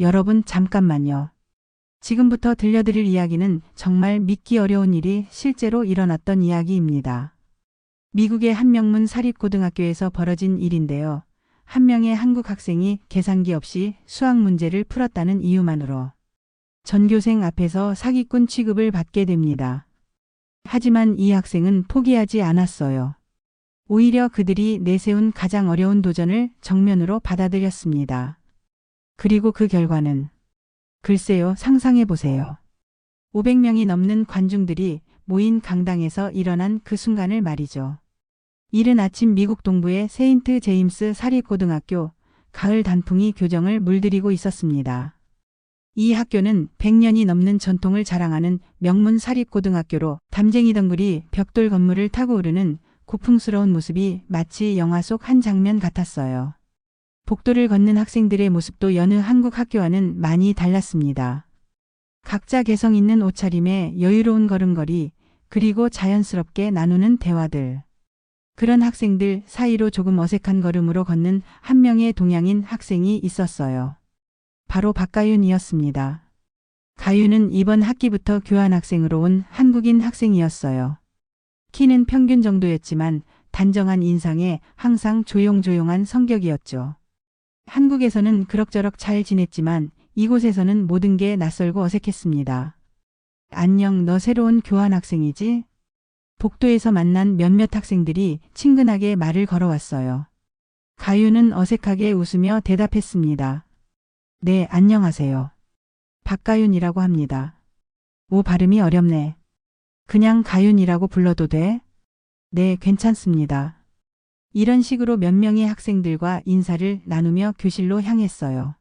여러분 잠깐만요. 지금부터 들려드릴 이야기는 정말 믿기 어려운 일이 실제로 일어났던 이야기입니다. 미국의 한 명문 사립고등학교에서 벌어진 일인데요. 한 명의 한국 학생이 계산기 없이 수학 문제를 풀었다는 이유만으로 전교생 앞에서 사기꾼 취급을 받게 됩니다. 하지만 이 학생은 포기하지 않았어요. 오히려 그들이 내세운 가장 어려운 도전을 정면으로 받아들였습니다. 그리고 그 결과는 글쎄요, 상상해 보세요. 500명이 넘는 관중들이 모인 강당에서 일어난 그 순간을 말이죠. 이른 아침 미국 동부의 세인트 제임스 사립고등학교, 가을 단풍이 교정을 물들이고 있었습니다. 이 학교는 100년이 넘는 전통을 자랑하는 명문 사립고등학교로 담쟁이 덩굴이 벽돌 건물을 타고 오르는 고풍스러운 모습이 마치 영화 속 한 장면 같았어요. 복도를 걷는 학생들의 모습도 여느 한국 학교와는 많이 달랐습니다. 각자 개성 있는 옷차림에 여유로운 걸음걸이, 그리고 자연스럽게 나누는 대화들. 그런 학생들 사이로 조금 어색한 걸음으로 걷는 한 명의 동양인 학생이 있었어요. 바로 박가윤이었습니다. 가윤은 이번 학기부터 교환학생으로 온 한국인 학생이었어요. 키는 평균 정도였지만 단정한 인상에 항상 조용조용한 성격이었죠. 한국에서는 그럭저럭 잘 지냈지만 이곳에서는 모든 게 낯설고 어색했습니다. 안녕, 너 새로운 교환학생이지? 복도에서 만난 몇몇 학생들이 친근하게 말을 걸어왔어요. 가윤은 어색하게 웃으며 대답했습니다. 네, 안녕하세요. 박가윤이라고 합니다. 오, 발음이 어렵네. 그냥 가윤이라고 불러도 돼? 네, 괜찮습니다. 이런 식으로 몇 명의 학생들과 인사를 나누며 교실로 향했어요.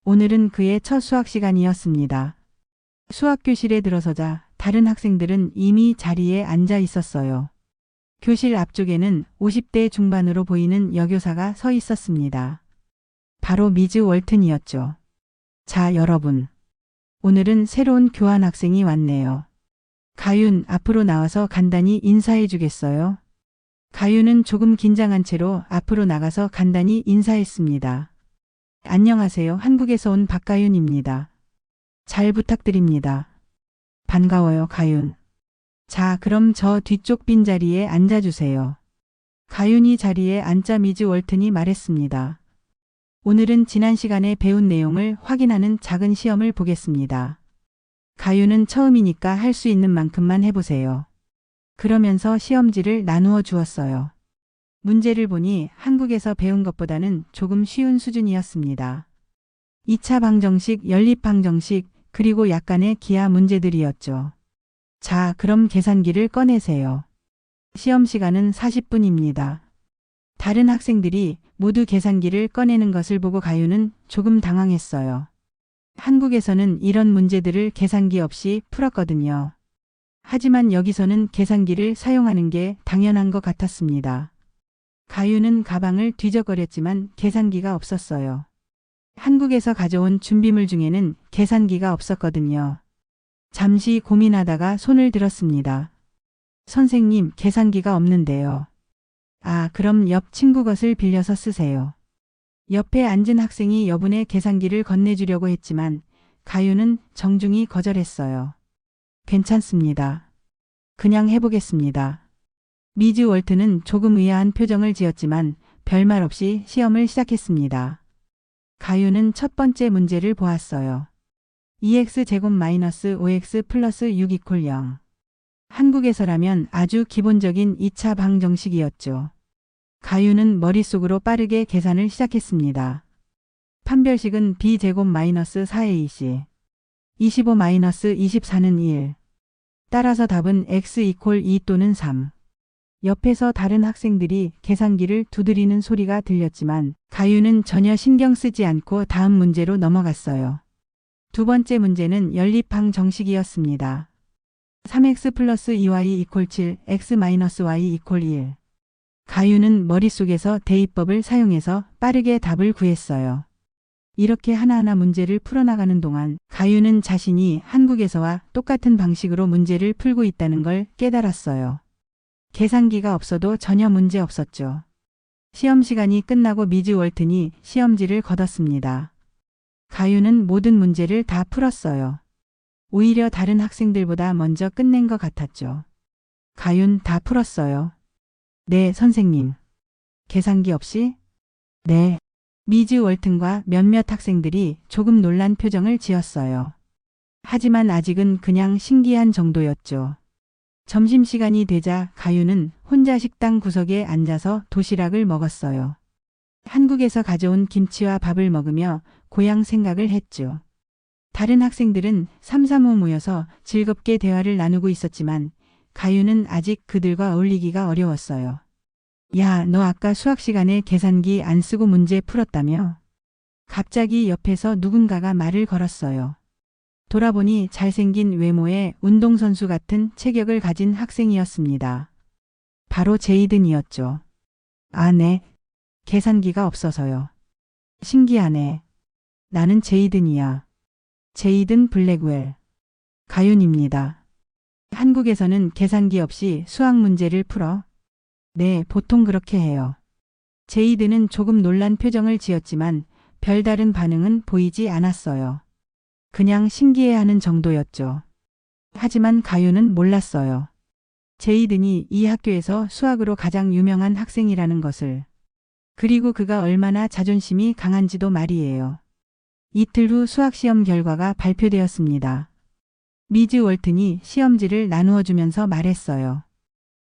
오늘은 그의 첫 수학 시간이었습니다. 수학 교실에 들어서자 다른 학생들은 이미 자리에 앉아 있었어요. 교실 앞쪽에는 50대 중반으로 보이는 여교사가 서 있었습니다. 바로 미즈 월튼이었죠. 자, 여러분. 오늘은 새로운 교환학생이 왔네요. 가윤, 앞으로 나와서 간단히 인사해 주겠어요? 가윤은 조금 긴장한 채로 앞으로 나가서 간단히 인사했습니다. 안녕하세요. 한국에서 온 박가윤입니다. 잘 부탁드립니다. 반가워요, 가윤. 자, 그럼 저 뒤쪽 빈자리에 앉아주세요. 가윤이 자리에 앉자 미즈 월튼이 말했습니다. 오늘은 지난 시간에 배운 내용을 확인하는 작은 시험을 보겠습니다. 가윤은 처음이니까 할 수 있는 만큼만 해보세요. 그러면서 시험지를 나누어 주었어요. 문제를 보니 한국에서 배운 것보다는 조금 쉬운 수준이었습니다. 2차 방정식, 연립 방정식, 그리고 약간의 기하 문제들이었죠. 자, 그럼 계산기를 꺼내세요. 시험 시간은 40분입니다. 다른 학생들이 모두 계산기를 꺼내는 것을 보고 가윤은 조금 당황했어요. 한국에서는 이런 문제들을 계산기 없이 풀었거든요. 하지만 여기서는 계산기를 사용하는 게 당연한 것 같았습니다. 가윤은 가방을 뒤적거렸지만 계산기가 없었어요. 한국에서 가져온 준비물 중에는 계산기가 없었거든요. 잠시 고민하다가 손을 들었습니다. 선생님, 계산기가 없는데요. 아, 그럼 옆 친구 것을 빌려서 쓰세요. 옆에 앉은 학생이 여분의 계산기를 건네주려고 했지만 가윤은 정중히 거절했어요. 괜찮습니다. 그냥 해보겠습니다. 미즈 월튼은 조금 의아한 표정을 지었지만 별말 없이 시험을 시작했습니다. 가윤은 첫 번째 문제를 보았어요. 2x 제곱 마이너스 5x 플러스 6 이퀄 0. 한국에서라면 아주 기본적인 2차 방정식이었죠. 가윤은 머릿속으로 빠르게 계산을 시작했습니다. 판별식은 b제곱 마이너스 4ac. 25 마이너스 24는 1. 따라서 답은 x 이퀄 2 또는 3. 옆에서 다른 학생들이 계산기를 두드리는 소리가 들렸지만 가윤은 전혀 신경 쓰지 않고 다음 문제로 넘어갔어요. 두 번째 문제는 연립방 정식이었습니다. 3x 플러스 2y 이퀄 7, x 마이너스 y 이퀄 1. 가윤은 머릿속에서 대입법을 사용해서 빠르게 답을 구했어요. 이렇게 하나하나 문제를 풀어나가는 동안 가윤은 자신이 한국에서와 똑같은 방식으로 문제를 풀고 있다는 걸 깨달았어요. 계산기가 없어도 전혀 문제 없었죠. 시험 시간이 끝나고 미즈 월튼이 시험지를 걷었습니다. 가윤은 모든 문제를 다 풀었어요. 오히려 다른 학생들보다 먼저 끝낸 것 같았죠. 가윤 다 풀었어요. 네, 선생님. 계산기 없이? 네. 미즈 월튼과 몇몇 학생들이 조금 놀란 표정을 지었어요. 하지만 아직은 그냥 신기한 정도였죠. 점심시간이 되자 가윤은 혼자 식당 구석에 앉아서 도시락을 먹었어요. 한국에서 가져온 김치와 밥을 먹으며 고향 생각을 했죠. 다른 학생들은 삼삼오오 모여서 즐겁게 대화를 나누고 있었지만 가윤은 아직 그들과 어울리기가 어려웠어요. 야, 너 아까 수학 시간에 계산기 안 쓰고 문제 풀었다며? 갑자기 옆에서 누군가가 말을 걸었어요. 돌아보니 잘생긴 외모에 운동선수 같은 체격을 가진 학생이었습니다. 바로 제이든이었죠. 아, 네. 계산기가 없어서요. 신기하네. 나는 제이든이야. 제이든 블랙웰. 가윤입니다. 한국에서는 계산기 없이 수학 문제를 풀어? 네, 보통 그렇게 해요. 제이든은 조금 놀란 표정을 지었지만 별다른 반응은 보이지 않았어요. 그냥 신기해하는 정도였죠. 하지만 가윤은 몰랐어요. 제이든이 이 학교에서 수학으로 가장 유명한 학생이라는 것을. 그리고 그가 얼마나 자존심이 강한지도 말이에요. 이틀 후 수학시험 결과가 발표되었습니다. 미즈 월튼이 시험지를 나누어 주면서 말했어요.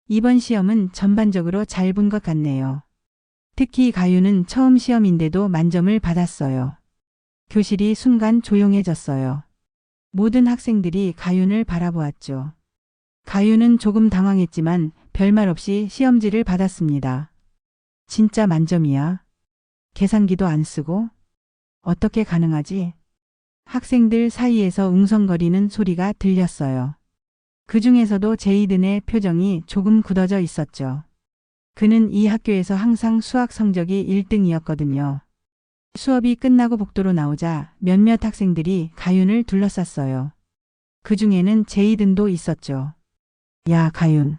이번 시험은 전반적으로 잘 본 것 같네요. 특히 가윤은 처음 시험인데도 만점을 받았어요. 교실이 순간 조용해졌어요. 모든 학생들이 가윤을 바라보았죠. 가윤은 조금 당황했지만 별말 없이 시험지를 받았습니다. 진짜 만점이야. 계산기도 안 쓰고? 어떻게 가능하지? 학생들 사이에서 웅성거리는 소리가 들렸어요. 그 중에서도 제이든의 표정이 조금 굳어져 있었죠. 그는 이 학교에서 항상 수학 성적이 1등이었거든요. 수업이 끝나고 복도로 나오자 몇몇 학생들이 가윤을 둘러쌌어요. 그 중에는 제이든도 있었죠. 야, 가윤.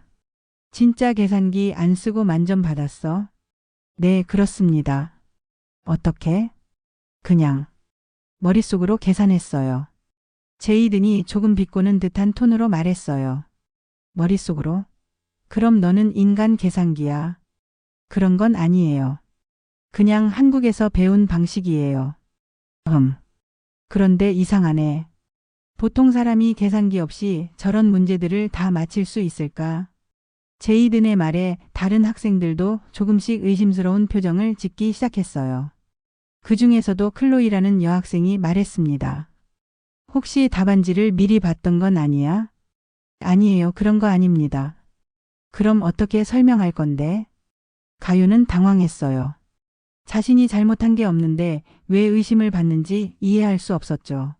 진짜 계산기 안 쓰고 만점 받았어? 네, 그렇습니다. 어떻게? 그냥 머릿속으로 계산했어요. 제이든이 조금 비꼬는 듯한 톤으로 말했어요. 머릿속으로? 그럼 너는 인간 계산기야. 그런 건 아니에요. 그냥 한국에서 배운 방식이에요. 그런데 이상하네. 보통 사람이 계산기 없이 저런 문제들을 다 맞힐 수 있을까? 제이든의 말에 다른 학생들도 조금씩 의심스러운 표정을 짓기 시작했어요. 그 중에서도 클로이라는 여학생이 말했습니다. 혹시 답안지를 미리 봤던 건 아니야? 아니에요. 그런 거 아닙니다. 그럼 어떻게 설명할 건데? 가윤은 당황했어요. 자신이 잘못한 게 없는데 왜 의심을 받는지 이해할 수 없었죠.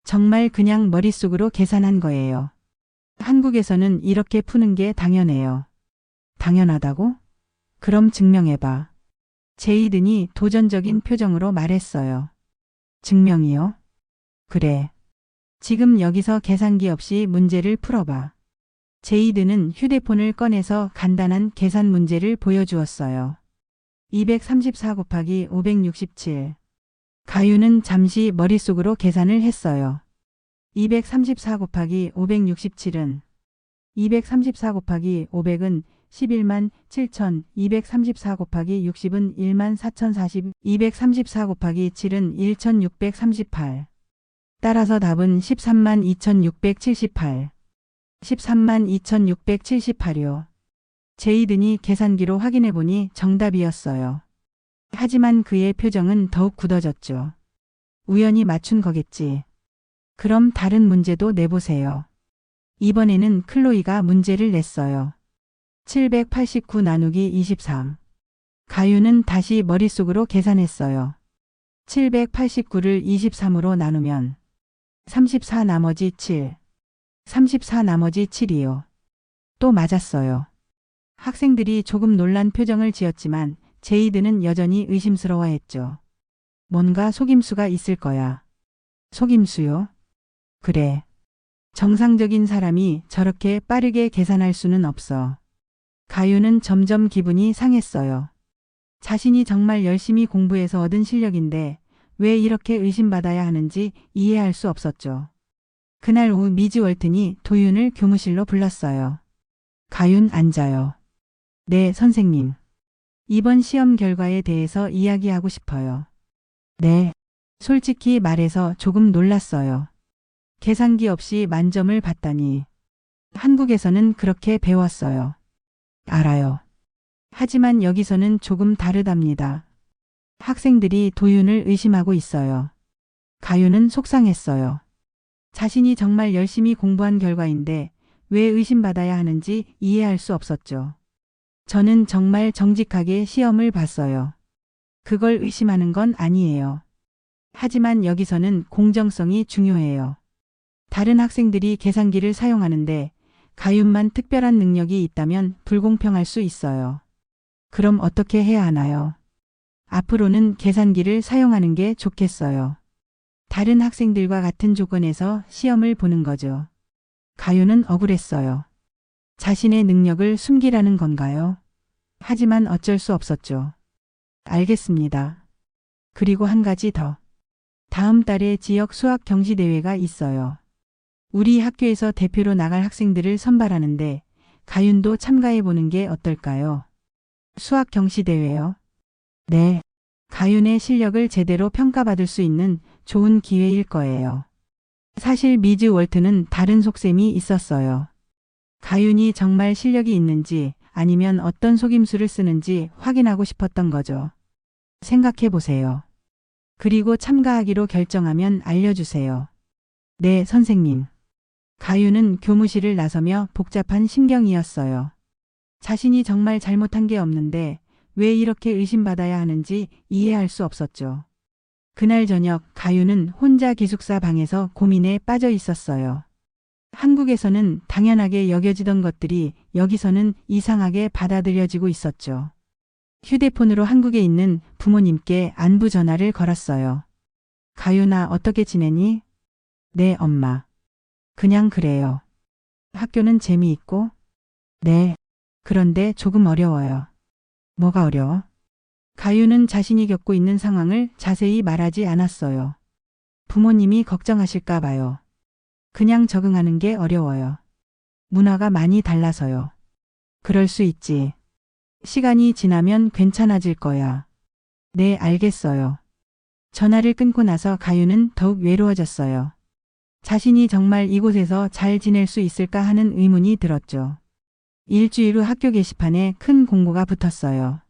정말 그냥 머릿속으로 계산한 거예요. 한국에서는 이렇게 푸는 게 당연해요. 당연하다고? 그럼 증명해봐. 제이든이 도전적인 표정으로 말했어요. 증명이요? 그래. 지금 여기서 계산기 없이 문제를 풀어봐. 제이든은 휴대폰을 꺼내서 간단한 계산 문제를 보여주었어요. 234 곱하기 567. 가윤은 잠시 머릿속으로 계산을 했어요. 234 곱하기 567은 234 곱하기 500은 11만 7천 234 곱하기 60은 1만 4,040 234 곱하기 7은 1,638. 따라서 답은 13만 2,678. 13만 2,678이요. 제이든이 계산기로 확인해보니 정답이었어요. 하지만 그의 표정은 더욱 굳어졌죠. 우연히 맞춘 거겠지. 그럼 다른 문제도 내보세요. 이번에는 클로이가 문제를 냈어요. 789 나누기 23. 가윤은 다시 머릿속으로 계산했어요. 789를 23으로 나누면 34 나머지 7. 34 나머지 7이요. 또 맞았어요. 학생들이 조금 놀란 표정을 지었지만 제이든은 여전히 의심스러워했죠. 뭔가 속임수가 있을 거야. 속임수요? 그래. 정상적인 사람이 저렇게 빠르게 계산할 수는 없어. 가윤은 점점 기분이 상했어요. 자신이 정말 열심히 공부해서 얻은 실력인데 왜 이렇게 의심받아야 하는지 이해할 수 없었죠. 그날 오후 미즈 월튼이 도윤을 교무실로 불렀어요. 가윤 앉아요. 네, 선생님. 이번 시험 결과에 대해서 이야기하고 싶어요. 네. 솔직히 말해서 조금 놀랐어요. 계산기 없이 만점을 받다니. 한국에서는 그렇게 배웠어요. 알아요. 하지만 여기서는 조금 다르답니다. 학생들이 도윤을 의심하고 있어요. 가윤은 속상했어요. 자신이 정말 열심히 공부한 결과인데 왜 의심받아야 하는지 이해할 수 없었죠. 저는 정말 정직하게 시험을 봤어요. 그걸 의심하는 건 아니에요. 하지만 여기서는 공정성이 중요해요. 다른 학생들이 계산기를 사용하는데 가윤만 특별한 능력이 있다면 불공평할 수 있어요. 그럼 어떻게 해야 하나요? 앞으로는 계산기를 사용하는 게 좋겠어요. 다른 학생들과 같은 조건에서 시험을 보는 거죠. 가윤은 억울했어요. 자신의 능력을 숨기라는 건가요? 하지만 어쩔 수 없었죠. 알겠습니다. 그리고 한 가지 더. 다음 달에 지역 수학 경시 대회가 있어요. 우리 학교에서 대표로 나갈 학생들을 선발하는데 가윤도 참가해 보는 게 어떨까요? 수학 경시 대회요? 네. 가윤의 실력을 제대로 평가받을 수 있는 좋은 기회일 거예요. 사실 미즈 월트는 다른 속셈이 있었어요. 가윤이 정말 실력이 있는지 아니면 어떤 속임수를 쓰는지 확인하고 싶었던 거죠. 생각해 보세요. 그리고 참가하기로 결정하면 알려주세요. 네, 선생님. 가윤은 교무실을 나서며 복잡한 심경이었어요. 자신이 정말 잘못한 게 없는데 왜 이렇게 의심받아야 하는지 이해할 수 없었죠. 그날 저녁 가윤은 혼자 기숙사 방에서 고민에 빠져 있었어요. 한국에서는 당연하게 여겨지던 것들이 여기서는 이상하게 받아들여지고 있었죠. 휴대폰으로 한국에 있는 부모님께 안부 전화를 걸었어요. 가윤아, 어떻게 지내니? 네, 엄마. 그냥 그래요. 학교는 재미있고? 네. 그런데 조금 어려워요. 뭐가 어려워? 가윤은 자신이 겪고 있는 상황을 자세히 말하지 않았어요. 부모님이 걱정하실까 봐요. 그냥 적응하는 게 어려워요. 문화가 많이 달라서요. 그럴 수 있지. 시간이 지나면 괜찮아질 거야. 네, 알겠어요. 전화를 끊고 나서 가윤은 더욱 외로워졌어요. 자신이 정말 이곳에서 잘 지낼 수 있을까 하는 의문이 들었죠. 일주일 후 학교 게시판에 큰 공고가 붙었어요.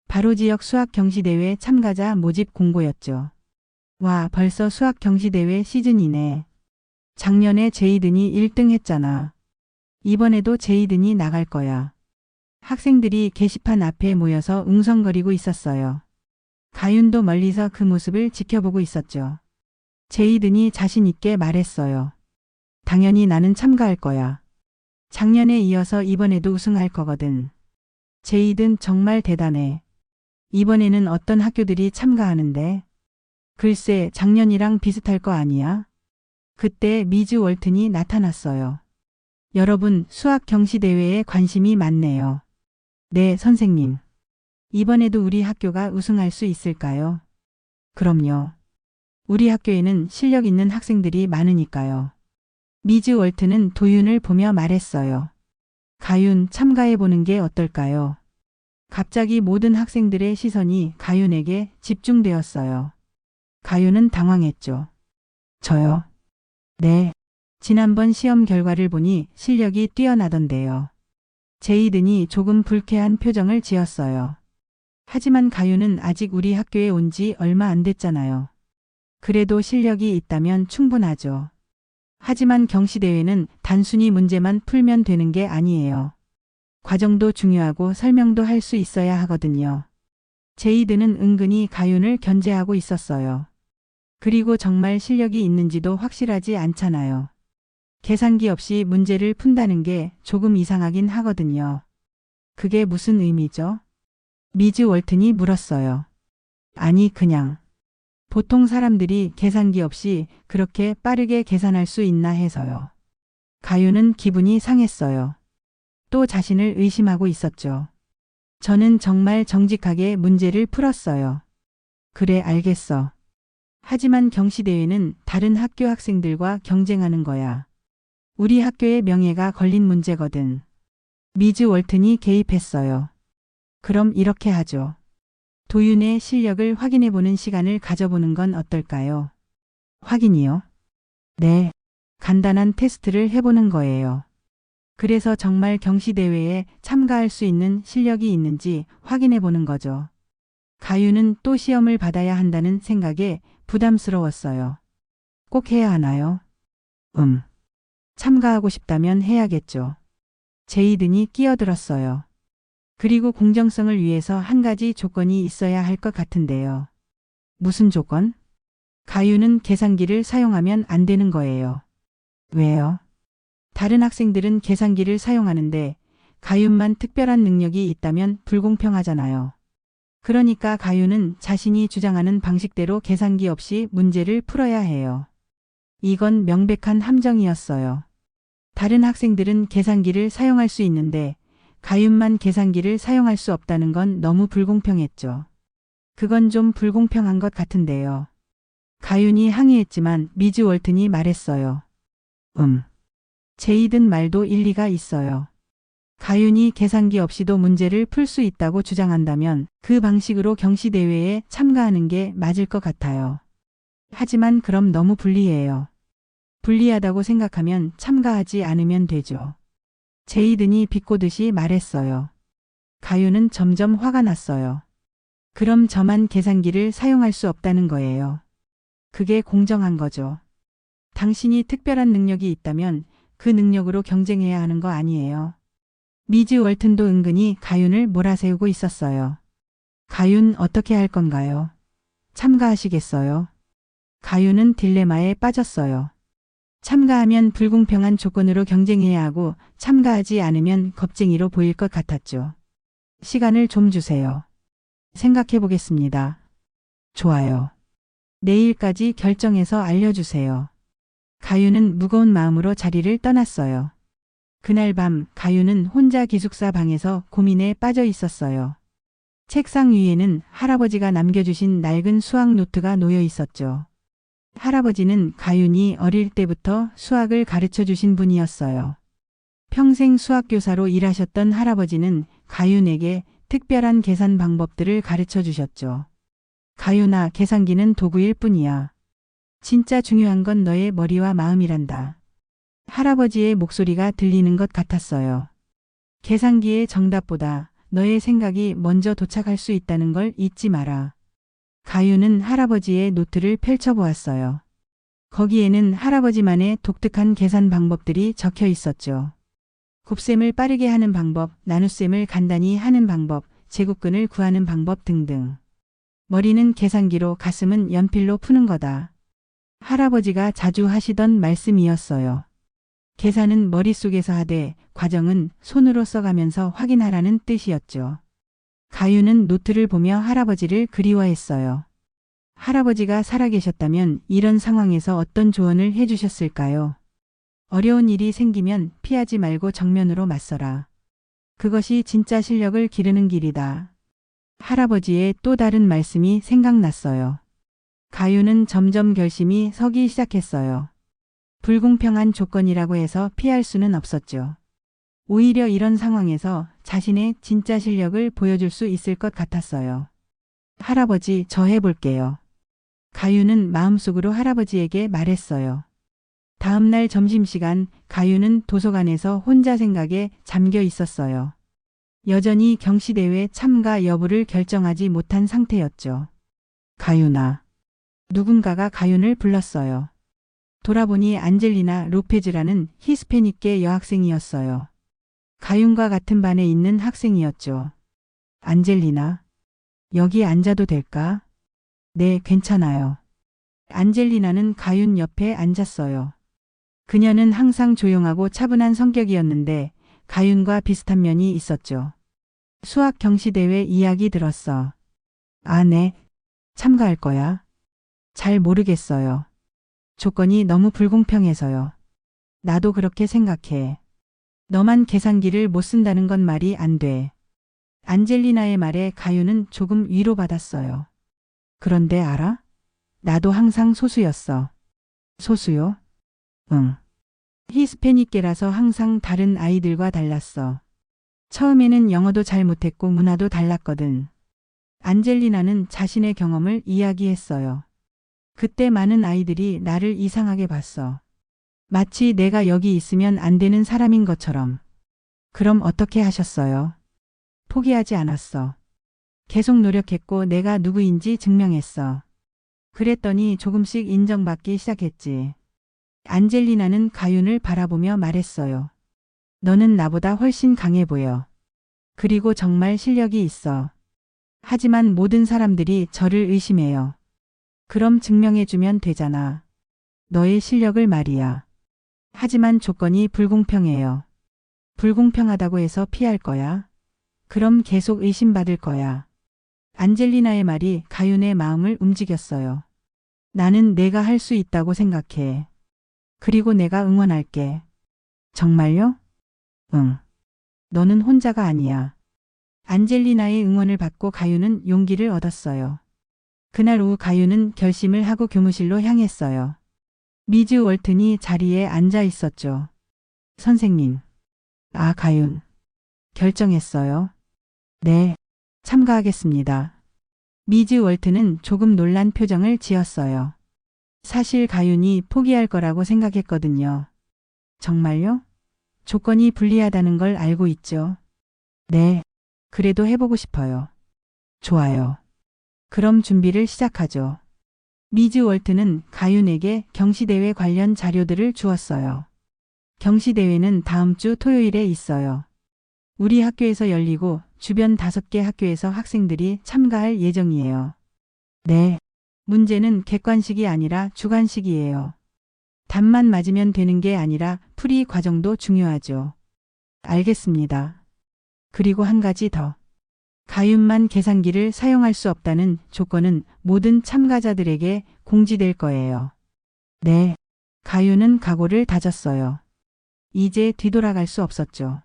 바로 지역 수학 경시대회 참가자 모집 공고였죠. 와, 벌써 수학 경시대회 시즌이네. 작년에 제이든이 1등 했잖아. 이번에도 제이든이 나갈 거야. 학생들이 게시판 앞에 모여서 웅성거리고 있었어요. 가윤도 멀리서 그 모습을 지켜보고 있었죠. 제이든이 자신 있게 말했어요. 당연히 나는 참가할 거야. 작년에 이어서 이번에도 우승할 거거든. 제이든 정말 대단해. 이번에는 어떤 학교들이 참가하는데? 글쎄, 작년이랑 비슷할 거 아니야? 그때 미즈 월튼이 나타났어요. 여러분, 수학 경시 대회에 관심이 많네요. 네, 선생님. 이번에도 우리 학교가 우승할 수 있을까요? 그럼요. 우리 학교에는 실력 있는 학생들이 많으니까요. 미즈 월튼은 도윤을 보며 말했어요. 가윤, 참가해 보는 게 어떨까요? 갑자기 모든 학생들의 시선이 가윤에게 집중되었어요. 가윤은 당황했죠. 저요? 네. 지난번 시험 결과를 보니 실력이 뛰어나던데요. 제이든이 조금 불쾌한 표정을 지었어요. 하지만 가윤은 아직 우리 학교에 온 지 얼마 안 됐잖아요. 그래도 실력이 있다면 충분하죠. 하지만 경시대회는 단순히 문제만 풀면 되는 게 아니에요. 과정도 중요하고 설명도 할 수 있어야 하거든요. 제이든은 은근히 가윤을 견제하고 있었어요. 그리고 정말 실력이 있는지도 확실하지 않잖아요. 계산기 없이 문제를 푼다는 게 조금 이상하긴 하거든요. 그게 무슨 의미죠? 미즈 월튼이 물었어요. 아니, 그냥. 보통 사람들이 계산기 없이 그렇게 빠르게 계산할 수 있나 해서요. 가윤은 기분이 상했어요. 또 자신을 의심하고 있었죠. 저는 정말 정직하게 문제를 풀었어요. 그래, 알겠어. 하지만 경시대회는 다른 학교 학생들과 경쟁하는 거야. 우리 학교의 명예가 걸린 문제거든. 미즈 월튼이 개입했어요. 그럼 이렇게 하죠. 도윤의 실력을 확인해보는 시간을 가져보는 건 어떨까요? 확인이요? 네. 간단한 테스트를 해보는 거예요. 그래서 정말 경시대회에 참가할 수 있는 실력이 있는지 확인해보는 거죠. 가윤은 또 시험을 받아야 한다는 생각에 부담스러웠어요. 꼭 해야 하나요? 참가하고 싶다면 해야겠죠. 제이든이 끼어들었어요. 그리고 공정성을 위해서 한 가지 조건이 있어야 할 것 같은데요. 무슨 조건? 가윤은 계산기를 사용하면 안 되는 거예요. 왜요? 다른 학생들은 계산기를 사용하는데 가윤만 특별한 능력이 있다면 불공평하잖아요. 그러니까 가윤은 자신이 주장하는 방식대로 계산기 없이 문제를 풀어야 해요. 이건 명백한 함정이었어요. 다른 학생들은 계산기를 사용할 수 있는데 가윤만 계산기를 사용할 수 없다는 건 너무 불공평했죠. 그건 좀 불공평한 것 같은데요. 가윤이 항의했지만 미즈 월튼이 말했어요. 제이든 말도 일리가 있어요. 가윤이 계산기 없이도 문제를 풀 수 있다고 주장한다면 그 방식으로 경시대회에 참가하는 게 맞을 것 같아요. 하지만 그럼 너무 불리해요. 불리하다고 생각하면 참가하지 않으면 되죠. 제이든이 비꼬듯이 말했어요. 가윤은 점점 화가 났어요. 그럼 저만 계산기를 사용할 수 없다는 거예요. 그게 공정한 거죠. 당신이 특별한 능력이 있다면 그 능력으로 경쟁해야 하는 거 아니에요. 미즈 월튼도 은근히 가윤을 몰아세우고 있었어요. 가윤 어떻게 할 건가요? 참가하시겠어요? 가윤은 딜레마에 빠졌어요. 참가하면 불공평한 조건으로 경쟁해야 하고 참가하지 않으면 겁쟁이로 보일 것 같았죠. 시간을 좀 주세요. 생각해 보겠습니다. 좋아요. 내일까지 결정해서 알려주세요. 가윤은 무거운 마음으로 자리를 떠났어요. 그날 밤 가윤은 혼자 기숙사 방에서 고민에 빠져 있었어요. 책상 위에는 할아버지가 남겨주신 낡은 수학 노트가 놓여 있었죠. 할아버지는 가윤이 어릴 때부터 수학을 가르쳐 주신 분이었어요. 평생 수학교사로 일하셨던 할아버지는 가윤에게 특별한 계산 방법들을 가르쳐 주셨죠. 가윤아, 계산기는 도구일 뿐이야. 진짜 중요한 건 너의 머리와 마음이란다. 할아버지의 목소리가 들리는 것 같았어요. 계산기의 정답보다 너의 생각이 먼저 도착할 수 있다는 걸 잊지 마라. 가윤은 할아버지의 노트를 펼쳐보았어요. 거기에는 할아버지만의 독특한 계산 방법들이 적혀 있었죠. 곱셈을 빠르게 하는 방법, 나눗셈을 간단히 하는 방법, 제곱근을 구하는 방법 등등. 머리는 계산기로, 가슴은 연필로 푸는 거다. 할아버지가 자주 하시던 말씀이었어요. 계산은 머릿속에서 하되 과정은 손으로 써가면서 확인하라는 뜻이었죠. 가윤은 노트를 보며 할아버지를 그리워했어요. 할아버지가 살아계셨다면 이런 상황에서 어떤 조언을 해주셨을까요? 어려운 일이 생기면 피하지 말고 정면으로 맞서라. 그것이 진짜 실력을 기르는 길이다. 할아버지의 또 다른 말씀이 생각났어요. 가윤은 점점 결심이 서기 시작했어요. 불공평한 조건이라고 해서 피할 수는 없었죠. 오히려 이런 상황에서 자신의 진짜 실력을 보여줄 수 있을 것 같았어요. 할아버지, 저 해볼게요. 가윤은 마음속으로 할아버지에게 말했어요. 다음 날 점심시간 가윤은 도서관에서 혼자 생각에 잠겨 있었어요. 여전히 경시대회 참가 여부를 결정하지 못한 상태였죠. 가윤아. 누군가가 가윤을 불렀어요. 돌아보니 안젤리나 로페즈라는 히스패닉계 여학생이었어요. 가윤과 같은 반에 있는 학생이었죠. 안젤리나, 여기 앉아도 될까? 네, 괜찮아요. 안젤리나는 가윤 옆에 앉았어요. 그녀는 항상 조용하고 차분한 성격이었는데 가윤과 비슷한 면이 있었죠. 수학 경시대회 이야기 들었어. 아, 네. 참가할 거야? 잘 모르겠어요. 조건이 너무 불공평해서요. 나도 그렇게 생각해. 너만 계산기를 못 쓴다는 건 말이 안 돼. 안젤리나의 말에 가윤은 조금 위로받았어요. 그런데 알아? 나도 항상 소수였어. 소수요? 응. 히스패닉계라서 항상 다른 아이들과 달랐어. 처음에는 영어도 잘 못했고 문화도 달랐거든. 안젤리나는 자신의 경험을 이야기했어요. 그때 많은 아이들이 나를 이상하게 봤어. 마치 내가 여기 있으면 안 되는 사람인 것처럼. 그럼 어떻게 하셨어요? 포기하지 않았어. 계속 노력했고 내가 누구인지 증명했어. 그랬더니 조금씩 인정받기 시작했지. 안젤리나는 가윤을 바라보며 말했어요. 너는 나보다 훨씬 강해 보여. 그리고 정말 실력이 있어. 하지만 모든 사람들이 저를 의심해요. 그럼 증명해주면 되잖아. 너의 실력을 말이야. 하지만 조건이 불공평해요. 불공평하다고 해서 피할 거야? 그럼 계속 의심받을 거야. 안젤리나의 말이 가윤의 마음을 움직였어요. 나는 내가 할 수 있다고 생각해. 그리고 내가 응원할게. 정말요? 응. 너는 혼자가 아니야. 안젤리나의 응원을 받고 가윤은 용기를 얻었어요. 그날 오후 가윤은 결심을 하고 교무실로 향했어요. 미즈 월튼이 자리에 앉아 있었죠. 선생님. 아, 가윤. 결정했어요. 네. 참가하겠습니다. 미즈 월튼은 조금 놀란 표정을 지었어요. 사실 가윤이 포기할 거라고 생각했거든요. 정말요? 조건이 불리하다는 걸 알고 있죠. 네. 그래도 해보고 싶어요. 좋아요. 그럼 준비를 시작하죠. 미즈 월트는 가윤에게 경시대회 관련 자료들을 주었어요. 경시대회는 다음 주 토요일에 있어요. 우리 학교에서 열리고 주변 5개 학교에서 학생들이 참가할 예정이에요. 네. 문제는 객관식이 아니라 주관식이에요. 답만 맞으면 되는 게 아니라 풀이 과정도 중요하죠. 알겠습니다. 그리고 한 가지 더. 가윤만 계산기를 사용할 수 없다는 조건은 모든 참가자들에게 공지될 거예요. 네. 가윤은 각오를 다졌어요. 이제 뒤돌아갈 수 없었죠.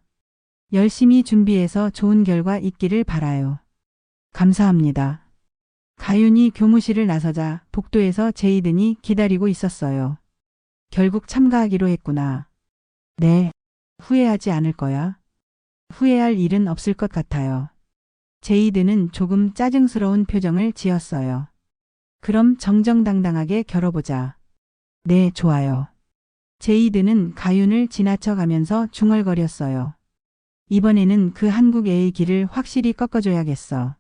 열심히 준비해서 좋은 결과 있기를 바라요. 감사합니다. 가윤이 교무실을 나서자 복도에서 제이든이 기다리고 있었어요. 결국 참가하기로 했구나. 네. 후회하지 않을 거야. 후회할 일은 없을 것 같아요. 제이든은 조금 짜증스러운 표정을 지었어요. 그럼 정정당당하게 겨뤄보자. 네, 좋아요. 제이든은 가윤을 지나쳐 가면서 중얼거렸어요. 이번에는 그 한국 애의 길을 확실히 꺾어줘야겠어.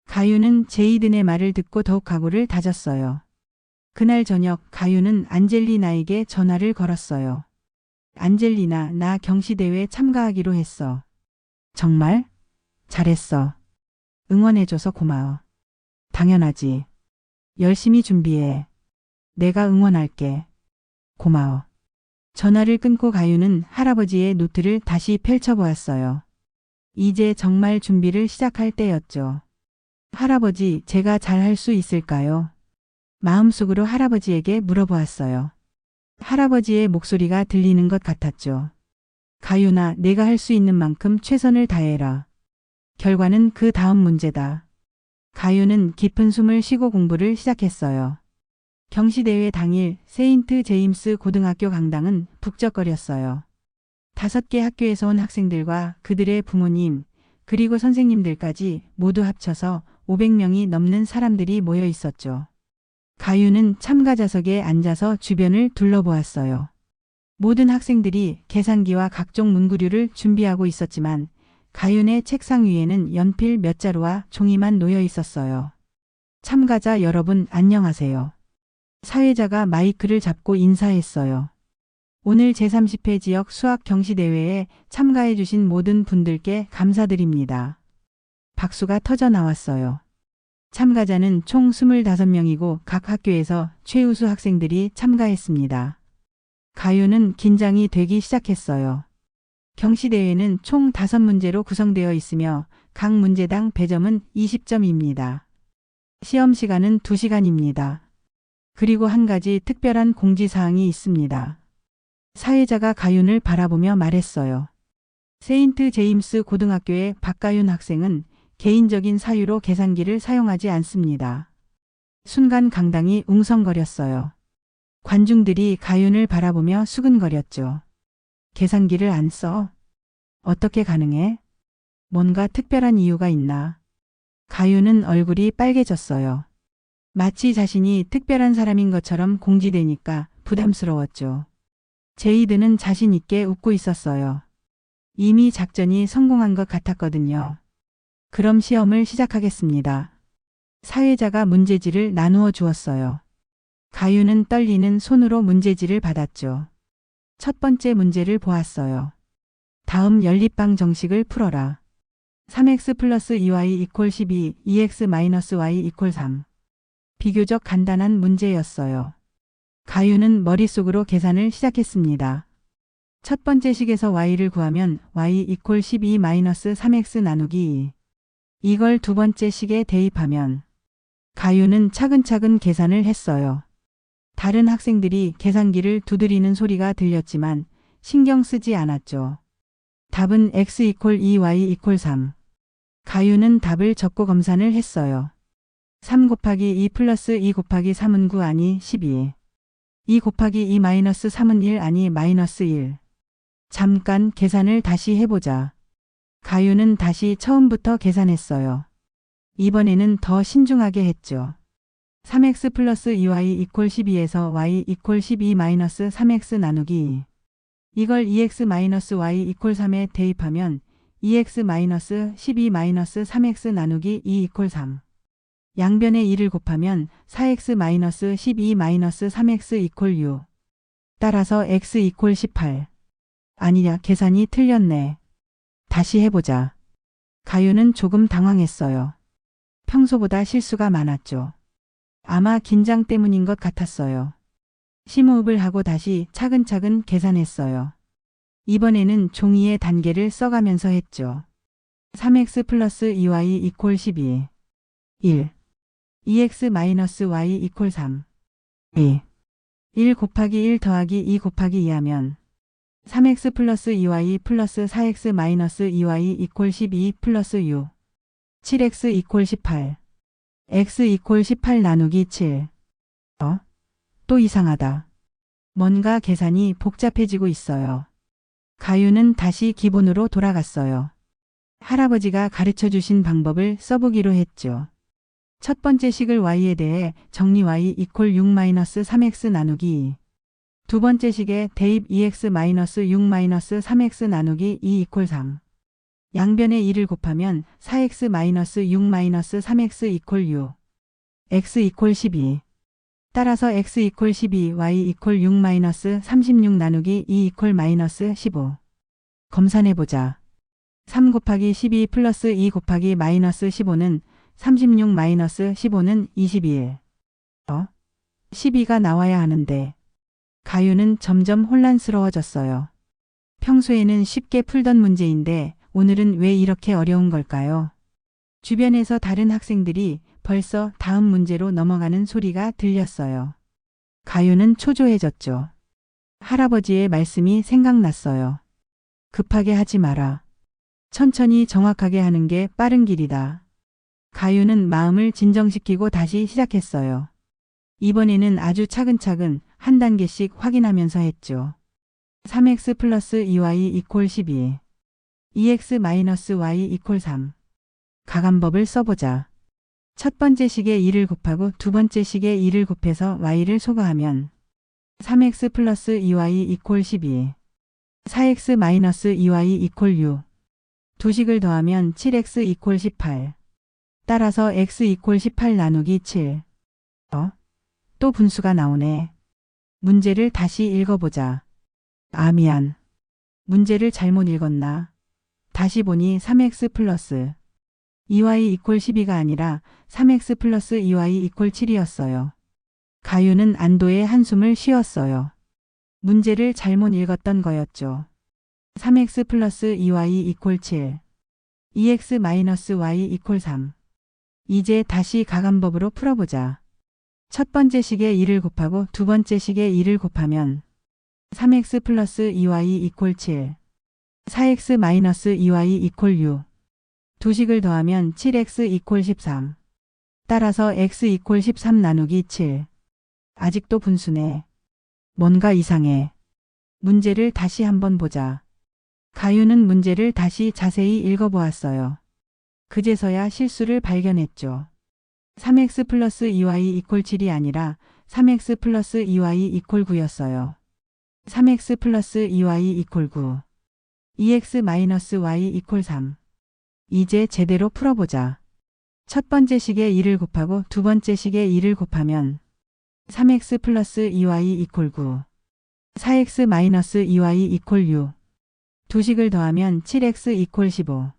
가윤은 제이든의 말을 듣고 더욱 각오를 다졌어요. 그날 저녁 가윤은 안젤리나에게 전화를 걸었어요. 안젤리나, 나 경시대회 참가하기로 했어. 정말? 잘했어. 응원해줘서 고마워. 당연하지. 열심히 준비해. 내가 응원할게. 고마워. 전화를 끊고 가윤은 할아버지의 노트를 다시 펼쳐보았어요. 이제 정말 준비를 시작할 때였죠. 할아버지, 제가 잘 할 수 있을까요? 마음속으로 할아버지에게 물어보았어요. 할아버지의 목소리가 들리는 것 같았죠. 가윤아, 내가 할 수 있는 만큼 최선을 다해라. 결과는 그 다음 문제다. 가윤은 깊은 숨을 쉬고 공부를 시작했어요. 경시대회 당일 세인트 제임스 고등학교 강당은 북적거렸어요. 5개 학교에서 온 학생들과 그들의 부모님, 그리고 선생님들까지 모두 합쳐서 500명이 넘는 사람들이 모여 있었죠. 가윤은 참가자석에 앉아서 주변을 둘러보았어요. 모든 학생들이 계산기와 각종 문구류를 준비하고 있었지만 가윤의 책상 위에는 연필 몇 자루와 종이만 놓여 있었어요. 참가자 여러분 안녕하세요. 사회자가 마이크를 잡고 인사했어요. 오늘 제30회 지역 수학 경시대회에 참가해 주신 모든 분들께 감사드립니다. 박수가 터져 나왔어요. 참가자는 총 25명이고 각 학교에서 최우수 학생들이 참가했습니다. 가윤은 긴장이 되기 시작했어요. 경시대회는 총 5문제로 구성되어 있으며 각 문제당 배점은 20점입니다. 시험 시간은 2시간입니다. 그리고 한 가지 특별한 공지사항이 있습니다. 사회자가 가윤을 바라보며 말했어요. 세인트 제임스 고등학교의 박가윤 학생은 개인적인 사유로 계산기를 사용하지 않습니다. 순간 강당이 웅성거렸어요. 관중들이 가윤을 바라보며 수근거렸죠. 계산기를 안 써? 어떻게 가능해? 뭔가 특별한 이유가 있나? 가윤은 얼굴이 빨개졌어요. 마치 자신이 특별한 사람인 것처럼 공지되니까 부담스러웠죠. 제이드는 자신 있게 웃고 있었어요. 이미 작전이 성공한 것 같았거든요. 그럼 시험을 시작하겠습니다. 사회자가 문제지를 나누어 주었어요. 가윤은 떨리는 손으로 문제지를 받았죠. 첫 번째 문제를 보았어요. 다음 연립방 정식을 풀어라. 3x 플러스 2y 이퀄 12, 2x 마이너스 y 이퀄 3. 비교적 간단한 문제였어요. 가윤은 머릿속으로 계산을 시작했습니다. 첫 번째 식에서 y를 구하면 y 이퀄 12 마이너스 3x 나누기 2. 이걸 두 번째 식에 대입하면 가윤은 차근차근 계산을 했어요. 다른 학생들이 계산기를 두드리는 소리가 들렸지만 신경 쓰지 않았죠. 답은 x 이퀄 2 y 이퀄 3. 가윤은 답을 적고 검산을 했어요. 3 곱하기 2 플러스 2 곱하기 3은 9 아니 12. 2 곱하기 2 마이너스 3은 1 아니 마이너스 1. 잠깐 계산을 다시 해보자. 가윤은 다시 처음부터 계산했어요. 이번에는 더 신중하게 했죠. 3x 플러스 2y 이퀄 12에서 y 이퀄 12 마이너스 3x 나누기 2. 이걸 2x 마이너스 y 이퀄 3에 대입하면 2x 마이너스 12 마이너스 3x 나누기 2 이퀄 3. 양변에 2를 곱하면 4x 마이너스 12 마이너스 3x 이퀄 6. 따라서 x 이퀄 18. 아니야, 계산이 틀렸네. 다시 해보자. 가윤은 조금 당황했어요. 평소보다 실수가 많았죠. 아마 긴장 때문인 것 같았어요. 심호흡을 하고 다시 차근차근 계산했어요. 이번에는 종이에 단계를 써가면서 했죠. 3x 플러스 2y 이퀄 12. 1. 2x 마이너스 y 이퀄 3. 2. 1 곱하기 1 더하기 2 곱하기 2 하면 3x 플러스 2y 플러스 4x 마이너스 2y 이퀄 12 플러스 6. 7x 이퀄 18. x 이퀄 18 나누기 7. 또 이상하다. 뭔가 계산이 복잡해지고 있어요. 가윤은 다시 기본으로 돌아갔어요. 할아버지가 가르쳐 주신 방법을 써보기로 했죠. 첫 번째 식을 y에 대해 정리 y 이퀄 6 마이너스 3x 나누기 2. 두 번째 식에 대입 2x 마이너스 6 마이너스 3x 나누기 2 이퀄 3. 양변에 2를 곱하면 4x 마이너스 6 마이너스 3x 이퀄 6. x 이퀄 12. 따라서 x 이퀄 12, y 이퀄 6 마이너스 36 나누기 2 이퀄 마이너스 15. 검산해보자. 3 곱하기 12 플러스 2 곱하기 마이너스 15는 36 마이너스 15는 22일. 12가 나와야 하는데. 가윤은 점점 혼란스러워졌어요. 평소에는 쉽게 풀던 문제인데 오늘은 왜 이렇게 어려운 걸까요? 주변에서 다른 학생들이 벌써 다음 문제로 넘어가는 소리가 들렸어요. 가윤은 초조해졌죠. 할아버지의 말씀이 생각났어요. 급하게 하지 마라. 천천히 정확하게 하는 게 빠른 길이다. 가윤은 마음을 진정시키고 다시 시작했어요. 이번에는 아주 차근차근 한 단계씩 확인하면서 했죠. 3x 플러스 2y 이퀄 12. 2x 마이너스 y 이퀄 3. 가감법을 써보자. 첫 번째 식에 2를 곱하고 두 번째 식에 2를 곱해서 y를 소거하면 3x 플러스 2y 이퀄 12. 4x 마이너스 2y 이퀄 6. 두 식을 더하면 7x 이퀄 18. 따라서 x 이퀄 18 나누기 7. 또 분수가 나오네. 문제를 다시 읽어보자. 미안. 문제를 잘못 읽었나? 다시 보니 3x 플러스 2y 이퀄 12가 아니라 3x 플러스 2y 이퀄 7이었어요. 가윤은 안도의 한숨을 쉬었어요. 문제를 잘못 읽었던 거였죠. 3x 플러스 2y 이퀄 7. 2x 마이너스 y 이퀄 3. 이제 다시 가감법으로 풀어보자. 첫 번째 식에 2를 곱하고 두 번째 식에 2를 곱하면 3x 플러스 2y 이퀄 7. 4x 마이너스 2y 이퀄 6. 두 식을 더하면 7x 이퀄 13. 따라서 x 이퀄 13 나누기 7. 아직도 분수네. 뭔가 이상해. 문제를 다시 한번 보자. 가윤은 문제를 다시 자세히 읽어보았어요. 그제서야 실수를 발견했죠. 3x 플러스 2y 이퀄 7이 아니라 3x 플러스 2y 이퀄 9였어요. 3x 플러스 2y 이퀄 9. 2x 마이너스 y 이퀄 3. 이제 제대로 풀어보자. 첫 번째 식에 2를 곱하고 두 번째 식에 2를 곱하면 3x 플러스 2y 이퀄 9. 4x 마이너스 2y 이퀄 6. 두 식을 더하면 7x 이퀄 15.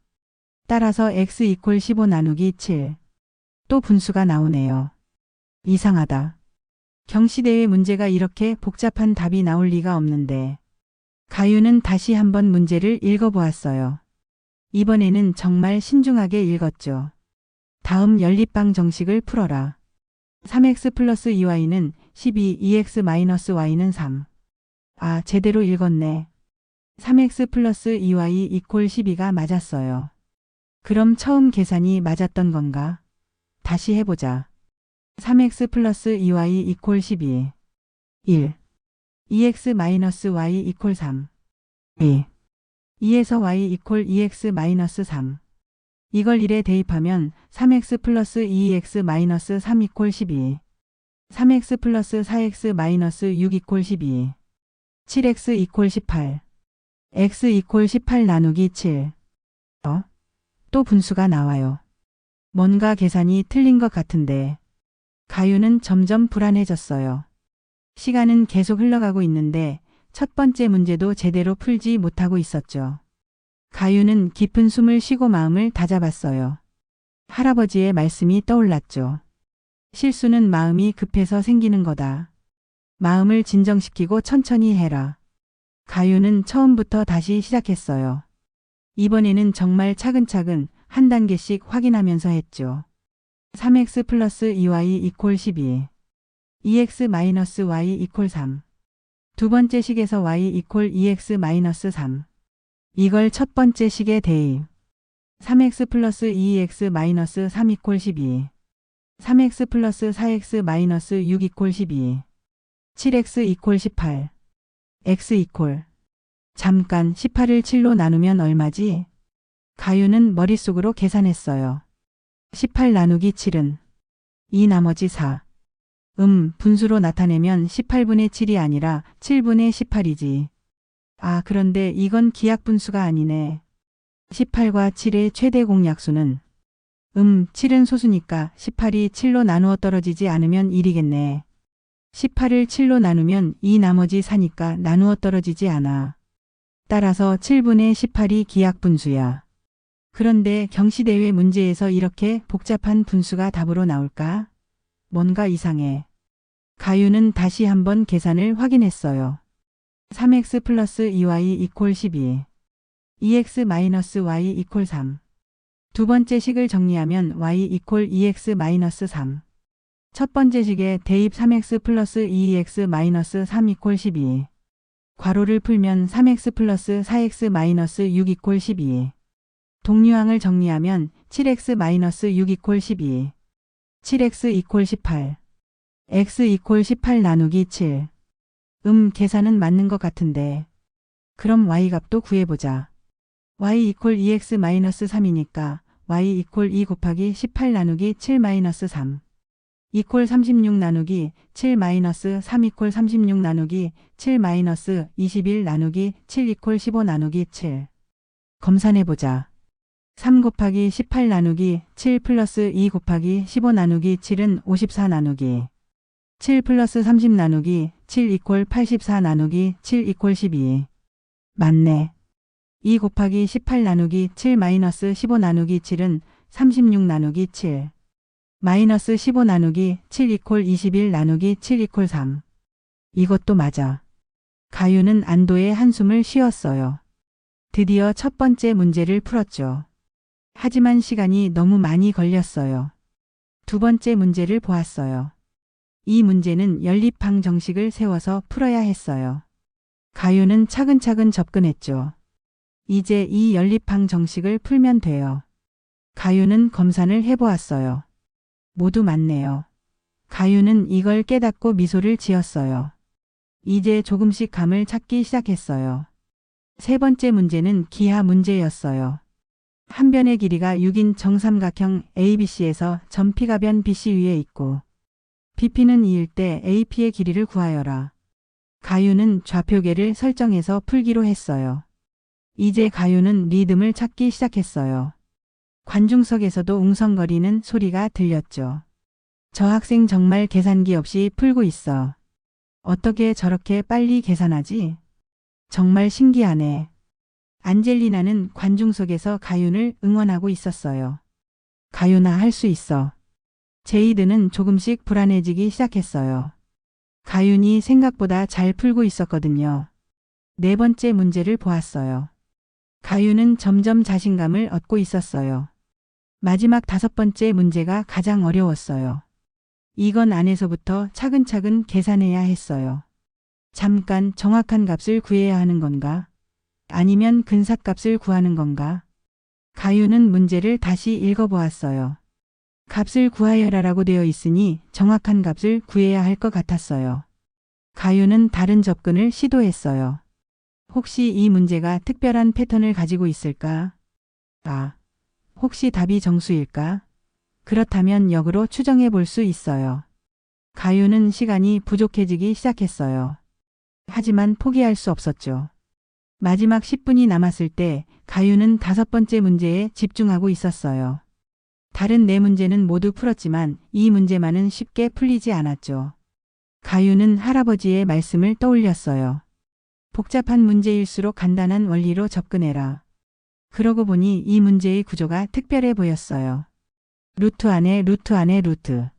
따라서 x 이퀄 15 나누기 7. 또 분수가 나오네요. 이상하다. 경시대회 문제가 이렇게 복잡한 답이 나올 리가 없는데. 가윤은 다시 한번 문제를 읽어보았어요. 이번에는 정말 신중하게 읽었죠. 다음 연립방 정식을 풀어라. 3x 플러스 2y는 12, 2x 마이너스 y는 3. 아, 제대로 읽었네. 3x 플러스 2y 이퀄 12가 맞았어요. 그럼 처음 계산이 맞았던 건가? 다시 해보자. 3x 플러스 2y 이퀄 12. 1. 2x 마이너스 y 이퀄 3. 2. 2에서 y 이퀄 2x 마이너스 3. 이걸 1에 대입하면 3x 플러스 2x 마이너스 3 이퀄 12. 3x 플러스 4x 마이너스 6 이퀄 12. 7x 이퀄 18. x 이퀄 18 나누기 7. 또 분수가 나와요. 뭔가 계산이 틀린 것 같은데. 가윤은 점점 불안해졌어요. 시간은 계속 흘러가고 있는데 첫 번째 문제도 제대로 풀지 못하고 있었죠. 가윤은 깊은 숨을 쉬고 마음을 다잡았어요. 할아버지의 말씀이 떠올랐죠. 실수는 마음이 급해서 생기는 거다. 마음을 진정시키고 천천히 해라. 가윤은 처음부터 다시 시작했어요. 이번에는 정말 차근차근 한 단계씩 확인하면서 했죠. 3x 플러스 2y 이퀄 12. 2x 마이너스 y 이퀄 3. 두 번째 식에서 y 이퀄 2x 마이너스 3. 이걸 첫 번째 식에 대입. 3x 플러스 2x 마이너스 3 이퀄 12. 3x 플러스 4x 마이너스 6 이퀄 12. 7x 이퀄 18. x 이퀄. 잠깐 18을 7로 나누면 얼마지? 가윤은 머릿속으로 계산했어요. 18 나누기 7은 2 나머지 4. 분수로 나타내면 18분의 7이 아니라 7분의 18이지. 아, 그런데 이건 기하분수가 아니네. 18과 7의 최대 공약수는 7은 소수니까 18이 7로 나누어 떨어지지 않으면 1이겠네. 18을 7로 나누면 2 나머지 4니까 나누어 떨어지지 않아. 따라서 7분의 18이 기하분수야. 그런데 경시대회 문제에서 이렇게 복잡한 분수가 답으로 나올까? 뭔가 이상해. 가윤은 다시 한번 계산을 확인했어요. 3x 플러스 2y 이퀄 12. 2x 마이너스 y 이퀄 3. 두 번째 식을 정리하면 y 이퀄 2x 마이너스 3. 첫 번째 식에 대입 3x 플러스 2x 마이너스 3 이퀄 12. 괄호를 풀면 3x 플러스 4x 마이너스 6 이퀄 12. 동류항을 정리하면 7x 마이너스 6 이퀄 12. 7x 이퀄 18. x 이퀄 18 나누기 7. 계산은 맞는 것 같은데. 그럼 y 값도 구해보자. y 이퀄 2x 마이너스 3이니까 y 이퀄 2 곱하기 18 나누기 7 마이너스 3. 이퀄 36 나누기 7 마이너스 3 이퀄 36 나누기 7 마이너스 21 나누기 7 이퀄 15 나누기 7. 검산해보자. 3 곱하기 18 나누기 7 플러스 2 곱하기 15 나누기 7은 54 나누기 7 플러스 30 나누기 7 이퀄 84 나누기 7 이퀄 12. 맞네. 2 곱하기 18 나누기 7 마이너스 15 나누기 7은 36 나누기 7. 마이너스 15 나누기 7 이퀄 21 나누기 7 이퀄 3. 이것도 맞아. 가윤은 안도의 한숨을 쉬었어요. 드디어 첫 번째 문제를 풀었죠. 하지만 시간이 너무 많이 걸렸어요. 두 번째 문제를 보았어요. 이 문제는 연립방 정식을 세워서 풀어야 했어요. 가윤은 차근차근 접근했죠. 이제 이 연립방 정식을 풀면 돼요. 가윤은 검산을 해보았어요. 모두 맞네요. 가윤은 이걸 깨닫고 미소를 지었어요. 이제 조금씩 감을 찾기 시작했어요. 세 번째 문제는 기하 문제였어요. 한 변의 길이가 6인 정삼각형 ABC에서 점 P가 변 BC 위에 있고 BP는 2일 때 AP의 길이를 구하여라. 가윤은 좌표계를 설정해서 풀기로 했어요. 이제 가윤은 리듬을 찾기 시작했어요. 관중석에서도 웅성거리는 소리가 들렸죠. 저 학생 정말 계산기 없이 풀고 있어. 어떻게 저렇게 빨리 계산하지? 정말 신기하네. 안젤리나는 관중석에서 가윤을 응원하고 있었어요. 가윤아, 할 수 있어. 제이드는 조금씩 불안해지기 시작했어요. 가윤이 생각보다 잘 풀고 있었거든요. 네 번째 문제를 보았어요. 가윤은 점점 자신감을 얻고 있었어요. 마지막 다섯 번째 문제가 가장 어려웠어요. 이건 안에서부터 차근차근 계산해야 했어요. 잠깐 정확한 값을 구해야 하는 건가? 아니면 근사값을 구하는 건가? 가윤은 문제를 다시 읽어보았어요. 값을 구하여라라고 되어 있으니 정확한 값을 구해야 할 것 같았어요. 가윤은 다른 접근을 시도했어요. 혹시 이 문제가 특별한 패턴을 가지고 있을까? 혹시 답이 정수일까? 그렇다면 역으로 추정해 볼 수 있어요. 가윤은 시간이 부족해지기 시작했어요. 하지만 포기할 수 없었죠. 마지막 10분이 남았을 때 가윤은 다섯 번째 문제에 집중하고 있었어요. 다른 네 문제는 모두 풀었지만 이 문제만은 쉽게 풀리지 않았죠. 가윤은 할아버지의 말씀을 떠올렸어요. 복잡한 문제일수록 간단한 원리로 접근해라. 그러고 보니 이 문제의 구조가 특별해 보였어요. 루트 안에 루트 안에 루트.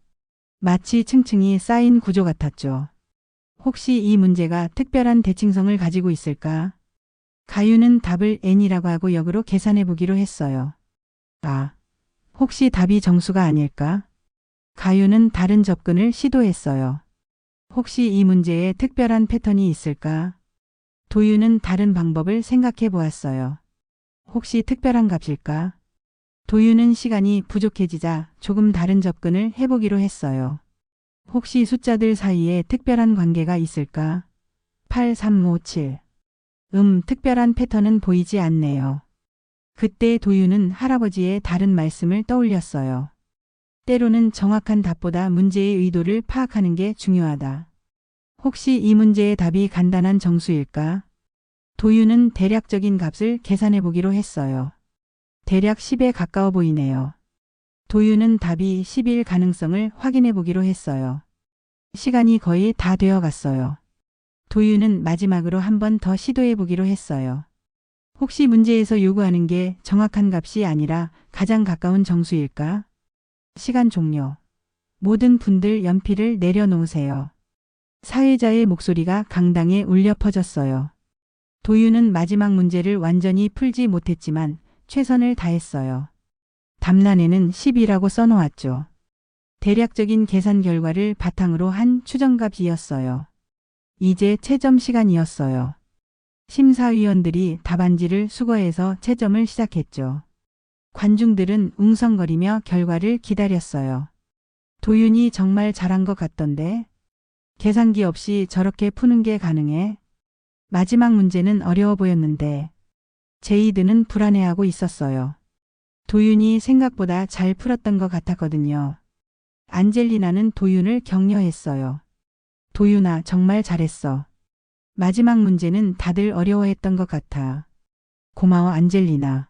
마치 층층이 쌓인 구조 같았죠. 혹시 이 문제가 특별한 대칭성을 가지고 있을까? 가윤은 답을 n이라고 하고 역으로 계산해 보기로 했어요. 혹시 답이 정수가 아닐까? 가윤은 다른 접근을 시도했어요. 혹시 이 문제에 특별한 패턴이 있을까? 도윤은 다른 방법을 생각해 보았어요. 혹시 특별한 값일까? 도윤은 시간이 부족해지자 조금 다른 접근을 해보기로 했어요. 혹시 숫자들 사이에 특별한 관계가 있을까? 8357. 특별한 패턴은 보이지 않네요. 그때 도윤은 할아버지의 다른 말씀을 떠올렸어요. 때로는 정확한 답보다 문제의 의도를 파악하는 게 중요하다. 혹시 이 문제의 답이 간단한 정수일까? 도윤은 대략적인 값을 계산해 보기로 했어요. 대략 10에 가까워 보이네요. 도윤은 답이 10일 가능성을 확인해 보기로 했어요. 시간이 거의 다 되어 갔어요. 도윤은 마지막으로 한 번 더 시도해 보기로 했어요. 혹시 문제에서 요구하는 게 정확한 값이 아니라 가장 가까운 정수일까? 시간 종료. 모든 분들 연필을 내려놓으세요. 사회자의 목소리가 강당에 울려 퍼졌어요. 도윤은 마지막 문제를 완전히 풀지 못했지만 최선을 다했어요. 답란에는 10이라고 써놓았죠. 대략적인 계산 결과를 바탕으로 한 추정값이었어요. 이제 채점 시간이었어요. 심사위원들이 답안지를 수거해서 채점을 시작했죠. 관중들은 웅성거리며 결과를 기다렸어요. 도윤이 정말 잘한 것 같던데? 계산기 없이 저렇게 푸는 게 가능해? 마지막 문제는 어려워 보였는데 제이드는 불안해하고 있었어요. 도윤이 생각보다 잘 풀었던 것 같았거든요. 안젤리나는 도윤을 격려했어요. 도윤아, 정말 잘했어. 마지막 문제는 다들 어려워했던 것 같아. 고마워, 안젤리나.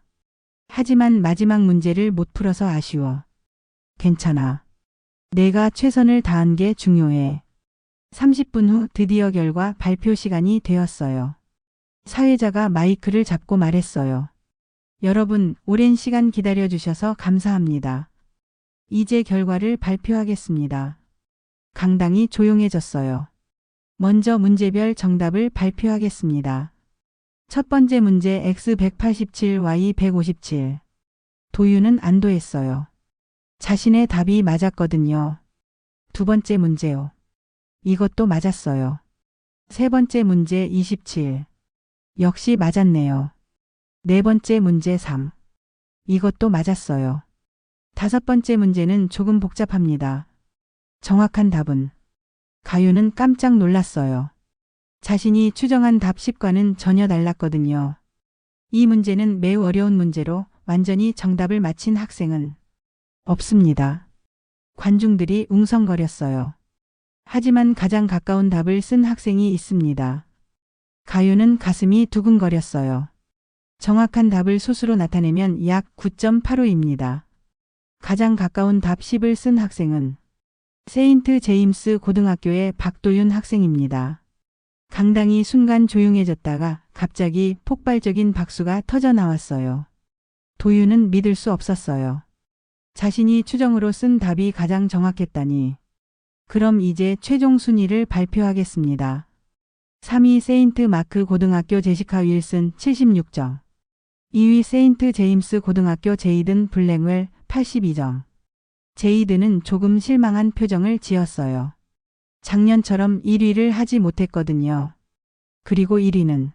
하지만 마지막 문제를 못 풀어서 아쉬워. 괜찮아. 내가 최선을 다한 게 중요해. 30분 후 드디어 결과 발표 시간이 되었어요. 사회자가 마이크를 잡고 말했어요. 여러분, 오랜 시간 기다려주셔서 감사합니다. 이제 결과를 발표하겠습니다. 강당이 조용해졌어요. 먼저 문제별 정답을 발표하겠습니다. 첫 번째 문제 X 187, Y 157. 도윤은 안도했어요. 자신의 답이 맞았거든요. 두 번째 문제요. 이것도 맞았어요. 세 번째 문제 27. 역시 맞았네요. 네 번째 문제 3. 이것도 맞았어요. 5번째 문제는 조금 복잡합니다. 정확한 답은. 가윤은 깜짝 놀랐어요. 자신이 추정한 답 10과는 전혀 달랐거든요. 이 문제는 매우 어려운 문제로 완전히 정답을 맞힌 학생은 없습니다. 관중들이 웅성거렸어요. 하지만 가장 가까운 답을 쓴 학생이 있습니다. 가윤은 가슴이 두근거렸어요. 정확한 답을 소수로 나타내면 약 9.85입니다. 가장 가까운 답 10을 쓴 학생은 세인트 제임스 고등학교의 박도윤 학생입니다. 강당이 순간 조용해졌다가 갑자기 폭발적인 박수가 터져 나왔어요. 도윤은 믿을 수 없었어요. 자신이 추정으로 쓴 답이 가장 정확했다니. 그럼 이제 최종 순위를 발표하겠습니다. 3위 세인트 마크 고등학교 제시카 윌슨 76점. 2위 세인트 제임스 고등학교 제이든 블랙웰 82점. 제이든은 조금 실망한 표정을 지었어요. 작년처럼 1위를 하지 못했거든요. 그리고 1위는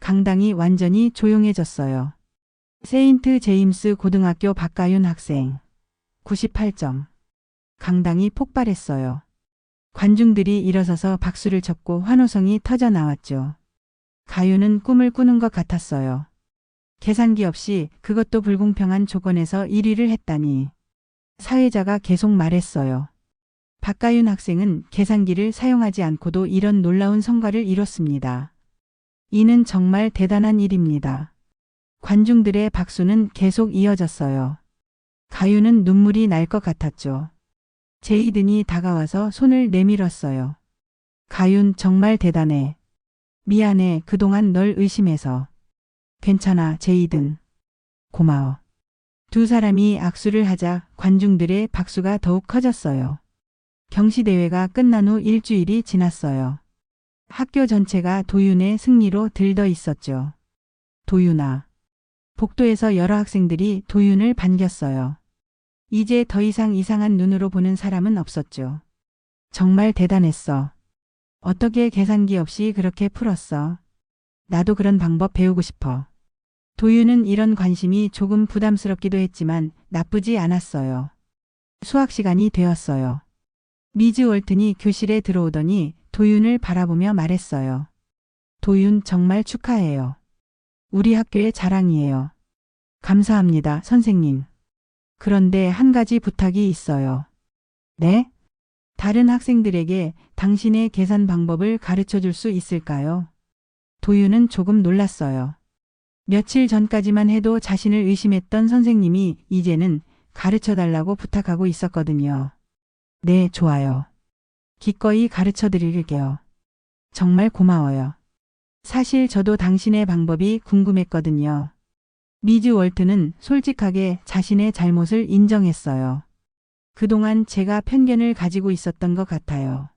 강당이 완전히 조용해졌어요. 세인트 제임스 고등학교 박가윤 학생 98점. 강당이 폭발했어요. 관중들이 일어서서 박수를 쳤고 환호성이 터져 나왔죠. 가윤은 꿈을 꾸는 것 같았어요. 계산기 없이 그것도 불공평한 조건에서 1위를 했다니. 사회자가 계속 말했어요. 박가윤 학생은 계산기를 사용하지 않고도 이런 놀라운 성과를 이뤘습니다. 이는 정말 대단한 일입니다. 관중들의 박수는 계속 이어졌어요. 가윤은 눈물이 날 것 같았죠. 제이든이 다가와서 손을 내밀었어요. 가윤 정말 대단해. 미안해 그동안 널 의심해서. 괜찮아 제이든. 고마워. 두 사람이 악수를 하자 관중들의 박수가 더욱 커졌어요. 경시대회가 끝난 후 일주일이 지났어요. 학교 전체가 도윤의 승리로 들떠 있었죠. 도윤아. 복도에서 여러 학생들이 도윤을 반겼어요. 이제 더 이상 이상한 눈으로 보는 사람은 없었죠. 정말 대단했어. 어떻게 계산기 없이 그렇게 풀었어? 나도 그런 방법 배우고 싶어. 도윤은 이런 관심이 조금 부담스럽기도 했지만 나쁘지 않았어요. 수학 시간이 되었어요. 미즈 월튼이 교실에 들어오더니 도윤을 바라보며 말했어요. 도윤 정말 축하해요. 우리 학교의 자랑이에요. 감사합니다, 선생님. 그런데 한 가지 부탁이 있어요. 네? 다른 학생들에게 당신의 계산 방법을 가르쳐 줄 수 있을까요? 도윤은 조금 놀랐어요. 며칠 전까지만 해도 자신을 의심했던 선생님이 이제는 가르쳐 달라고 부탁하고 있었거든요. 네, 좋아요. 기꺼이 가르쳐 드릴게요. 정말 고마워요. 사실 저도 당신의 방법이 궁금했거든요. 미즈 월튼은 솔직하게 자신의 잘못을 인정했어요. 그동안 제가 편견을 가지고 있었던 것 같아요.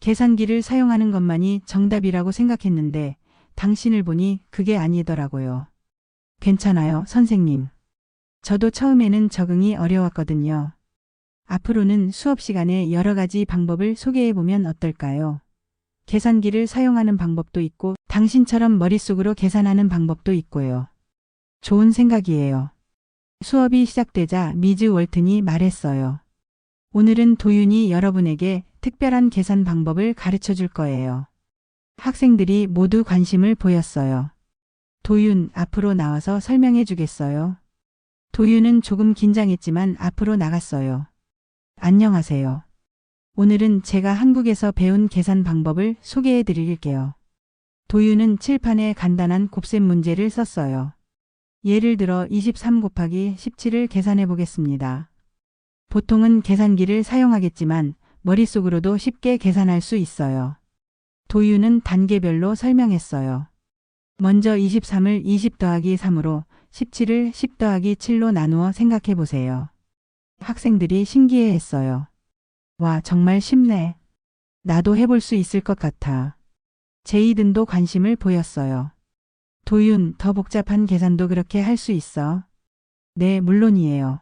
계산기를 사용하는 것만이 정답이라고 생각했는데 당신을 보니 그게 아니더라고요. 괜찮아요, 선생님. 저도 처음에는 적응이 어려웠거든요. 앞으로는 수업 시간에 여러 가지 방법을 소개해 보면 어떨까요? 계산기를 사용하는 방법도 있고 당신처럼 머릿속으로 계산하는 방법도 있고요. 좋은 생각이에요. 수업이 시작되자 미즈 월튼이 말했어요. 오늘은 도윤이 여러분에게 특별한 계산 방법을 가르쳐 줄 거예요. 학생들이 모두 관심을 보였어요. 도윤, 앞으로 나와서 설명해 주겠어요? 도윤은 조금 긴장했지만 앞으로 나갔어요. 안녕하세요. 오늘은 제가 한국에서 배운 계산 방법을 소개해 드릴게요. 도윤은 칠판에 간단한 곱셈 문제를 썼어요. 예를 들어 23 곱하기 17을 계산해 보겠습니다. 보통은 계산기를 사용하겠지만 머릿속으로도 쉽게 계산할 수 있어요. 도윤은 단계별로 설명했어요. 먼저 23을 20 더하기 3으로 17을 10 더하기 7로 나누어 생각해 보세요. 학생들이 신기해했어요. 와, 정말 쉽네. 나도 해볼 수 있을 것 같아. 제이든도 관심을 보였어요. 도윤, 더 복잡한 계산도 그렇게 할 수 있어? 네, 물론이에요.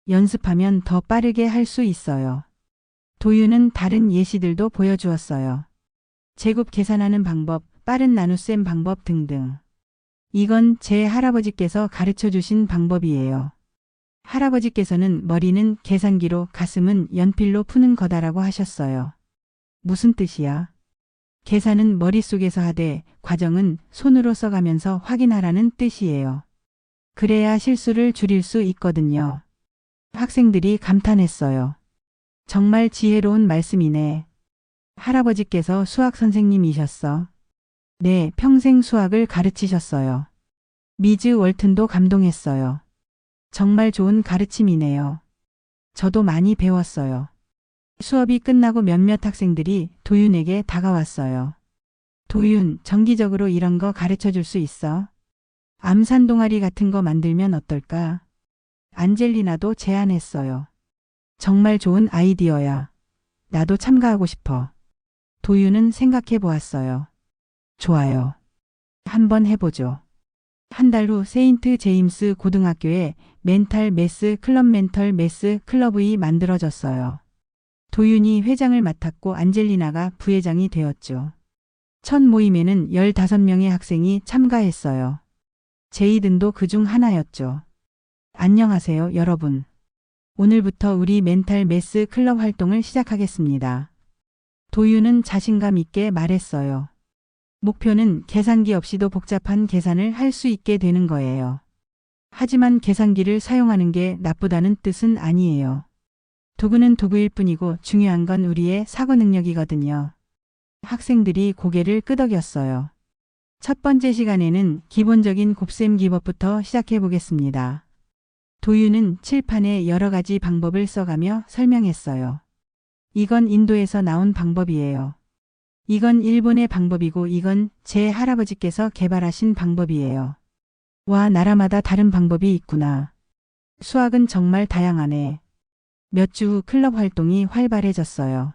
연습하면 더 빠르게 할 수 있어요. 도윤은 다른 예시들도 보여주었어요. 제곱 계산하는 방법, 빠른 나눗셈 방법 등등. 이건 제 할아버지께서 가르쳐 주신 방법이에요. 할아버지께서는 머리는 계산기로 가슴은 연필로 푸는 거다라고 하셨어요. 무슨 뜻이야? 계산은 머릿속에서 하되 과정은 손으로 써가면서 확인하라는 뜻이에요. 그래야 실수를 줄일 수 있거든요. 학생들이 감탄했어요. 정말 지혜로운 말씀이네. 할아버지께서 수학 선생님이셨어. 네, 평생 수학을 가르치셨어요. 미즈 월튼도 감동했어요. 정말 좋은 가르침이네요. 저도 많이 배웠어요. 수업이 끝나고 몇몇 학생들이 도윤에게 다가왔어요. 도윤, 정기적으로 이런 거 가르쳐 줄 수 있어? 암산 동아리 같은 거 만들면 어떨까? 안젤리나도 제안했어요. 정말 좋은 아이디어야. 나도 참가하고 싶어. 도윤은 생각해 보았어요. 좋아요. 한번 해보죠. 한 달 후 세인트 제임스 고등학교에 멘탈 매스 클럽이 만들어졌어요. 도윤이 회장을 맡았고 안젤리나가 부회장이 되었죠. 첫 모임에는 15명의 학생이 참가했어요. 제이든도 그중 하나였죠. 안녕하세요, 여러분. 오늘부터 우리 멘탈 매스 클럽 활동을 시작하겠습니다. 도윤은 자신감 있게 말했어요. 목표는 계산기 없이도 복잡한 계산을 할 수 있게 되는 거예요. 하지만 계산기를 사용하는 게 나쁘다는 뜻은 아니에요. 도구는 도구일 뿐이고 중요한 건 우리의 사고 능력이거든요. 학생들이 고개를 끄덕였어요. 첫 번째 시간에는 기본적인 곱셈 기법부터 시작해 보겠습니다. 도윤은 칠판에 여러 가지 방법을 써가며 설명했어요. 이건 인도에서 나온 방법이에요. 이건 일본의 방법이고 이건 제 할아버지께서 개발하신 방법이에요. 와, 나라마다 다른 방법이 있구나. 수학은 정말 다양하네. 몇 주 후 클럽 활동이 활발해졌어요.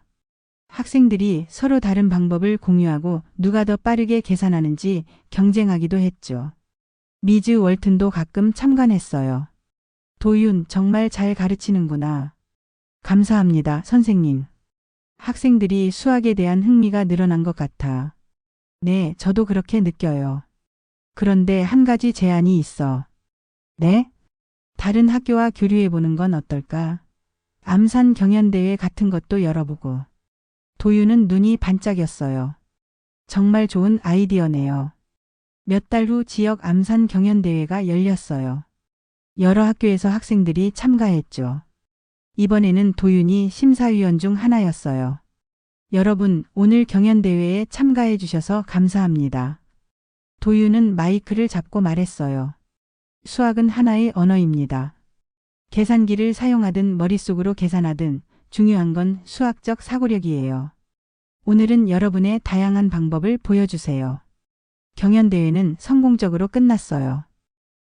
학생들이 서로 다른 방법을 공유하고 누가 더 빠르게 계산하는지 경쟁하기도 했죠. 미즈 월튼도 가끔 참관했어요. 도윤, 정말 잘 가르치는구나. 감사합니다, 선생님. 학생들이 수학에 대한 흥미가 늘어난 것 같아. 네, 저도 그렇게 느껴요. 그런데 한 가지 제안이 있어. 네? 다른 학교와 교류해보는 건 어떨까? 암산 경연대회 같은 것도 열어보고. 도윤은 눈이 반짝였어요. 정말 좋은 아이디어네요. 몇 달 후 지역 암산 경연대회가 열렸어요. 여러 학교에서 학생들이 참가했죠. 이번에는 도윤이 심사위원 중 하나였어요. 여러분, 오늘 경연대회에 참가해 주셔서 감사합니다. 도윤은 마이크를 잡고 말했어요. 수학은 하나의 언어입니다. 계산기를 사용하든 머릿속으로 계산하든 중요한 건 수학적 사고력이에요. 오늘은 여러분의 다양한 방법을 보여주세요. 경연대회는 성공적으로 끝났어요.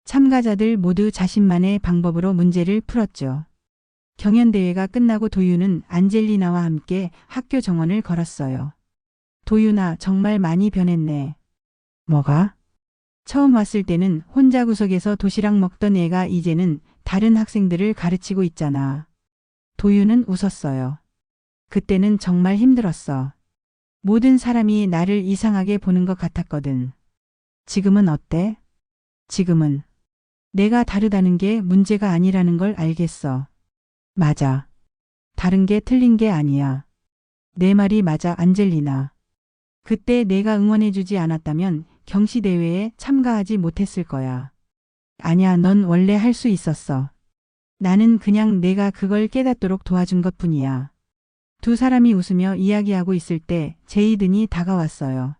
참가자들 모두 자신만의 방법으로 문제를 풀었죠. 경연대회가 끝나고 도윤은 안젤리나와 함께 학교 정원을 걸었어요. 도윤아, 정말 많이 변했네. 뭐가? 처음 왔을 때는 혼자 구석에서 도시락 먹던 애가 이제는 다른 학생들을 가르치고 있잖아. 도윤은 웃었어요. 그때는 정말 힘들었어. 모든 사람이 나를 이상하게 보는 것 같았거든. 지금은 어때? 지금은 내가 다르다는 게 문제가 아니라는 걸 알겠어. 맞아. 다른 게 틀린 게 아니야. 내 말이 맞아, 안젤리나. 그때 내가 응원해주지 않았다면 경시대회에 참가하지 못했을 거야. 아니야, 넌 원래 할 수 있었어. 나는 그냥 내가 그걸 깨닫도록 도와준 것뿐이야. 두 사람이 웃으며 이야기하고 있을 때 제이든이 다가왔어요.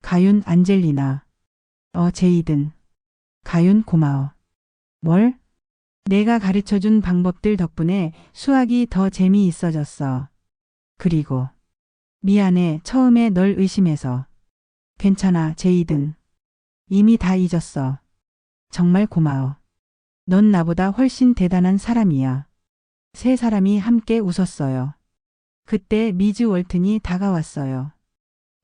가윤, 안젤리나. 제이든. 가윤, 고마워. 뭘? 내가 가르쳐준 방법들 덕분에 수학이 더 재미있어졌어. 그리고 미안해, 처음에 널 의심해서. 괜찮아, 제이든. 이미 다 잊었어. 정말 고마워. 넌 나보다 훨씬 대단한 사람이야. 세 사람이 함께 웃었어요. 그때 미즈 월튼이 다가왔어요.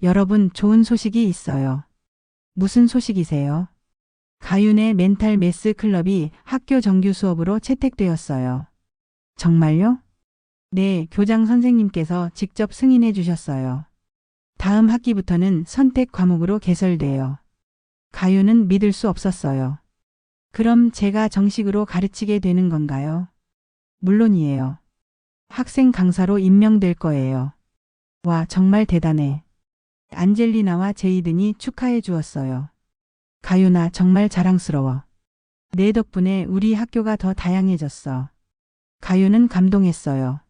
여러분, 좋은 소식이 있어요. 무슨 소식이세요? 가윤의 멘탈 매스 클럽이 학교 정규 수업으로 채택되었어요. 정말요? 네, 교장 선생님께서 직접 승인해 주셨어요. 다음 학기부터는 선택 과목으로 개설돼요. 가윤은 믿을 수 없었어요. 그럼 제가 정식으로 가르치게 되는 건가요? 물론이에요. 학생 강사로 임명될 거예요. 와, 정말 대단해. 안젤리나와 제이든이 축하해 주었어요. 가윤아, 정말 자랑스러워. 내 덕분에 우리 학교가 더 다양해졌어. 가윤은 감동했어요.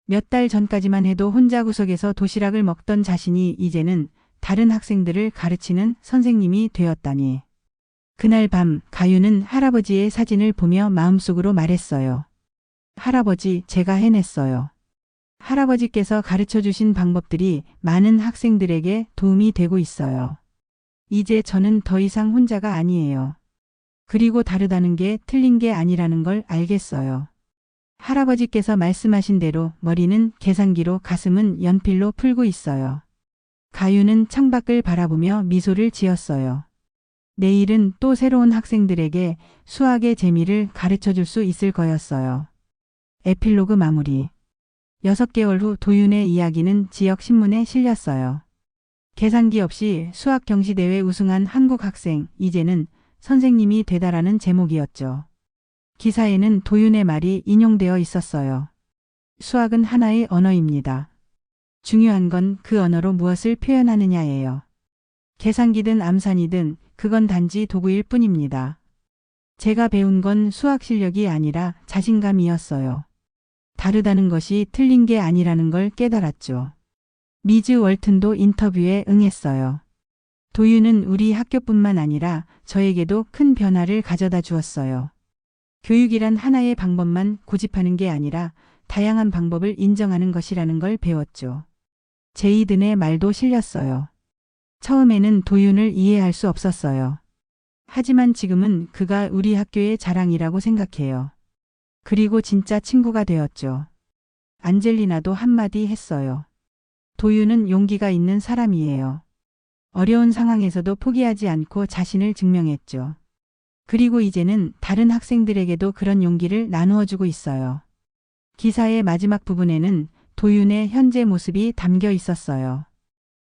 몇 달 전까지만 해도 혼자 구석에서 도시락을 먹던 자신이 이제는 다른 학생들을 가르치는 선생님이 되었다니. 그날 밤 가윤은 할아버지의 사진을 보며 마음속으로 말했어요. 할아버지, 제가 해냈어요. 할아버지께서 가르쳐 주신 방법들이 많은 학생들에게 도움이 되고 있어요. 이제 저는 더 이상 혼자가 아니에요. 그리고 다르다는 게 틀린 게 아니라는 걸 알겠어요. 할아버지께서 말씀하신 대로 머리는 계산기로 가슴은 연필로 풀고 있어요. 가윤은 창밖을 바라보며 미소를 지었어요. 내일은 또 새로운 학생들에게 수학의 재미를 가르쳐 줄 수 있을 거였어요. 에필로그 마무리. 6개월 후 도윤의 이야기는 지역 신문에 실렸어요. 계산기 없이 수학 경시대회 우승한 한국 학생, 이제는 선생님이 되다라는 제목이었죠. 기사에는 도윤의 말이 인용되어 있었어요. 수학은 하나의 언어입니다. 중요한 건 그 언어로 무엇을 표현하느냐예요. 계산기든 암산이든 그건 단지 도구일 뿐입니다. 제가 배운 건 수학 실력이 아니라 자신감이었어요. 다르다는 것이 틀린 게 아니라는 걸 깨달았죠. 미즈 월튼도 인터뷰에 응했어요. 도윤은 우리 학교뿐만 아니라 저에게도 큰 변화를 가져다 주었어요. 교육이란 하나의 방법만 고집하는 게 아니라 다양한 방법을 인정하는 것이라는 걸 배웠죠. 제이든의 말도 실렸어요. 처음에는 도윤을 이해할 수 없었어요. 하지만 지금은 그가 우리 학교의 자랑이라고 생각해요. 그리고 진짜 친구가 되었죠. 안젤리나도 한마디 했어요. 도윤은 용기가 있는 사람이에요. 어려운 상황에서도 포기하지 않고 자신을 증명했죠. 그리고 이제는 다른 학생들에게도 그런 용기를 나누어 주고 있어요. 기사의 마지막 부분에는 도윤의 현재 모습이 담겨 있었어요.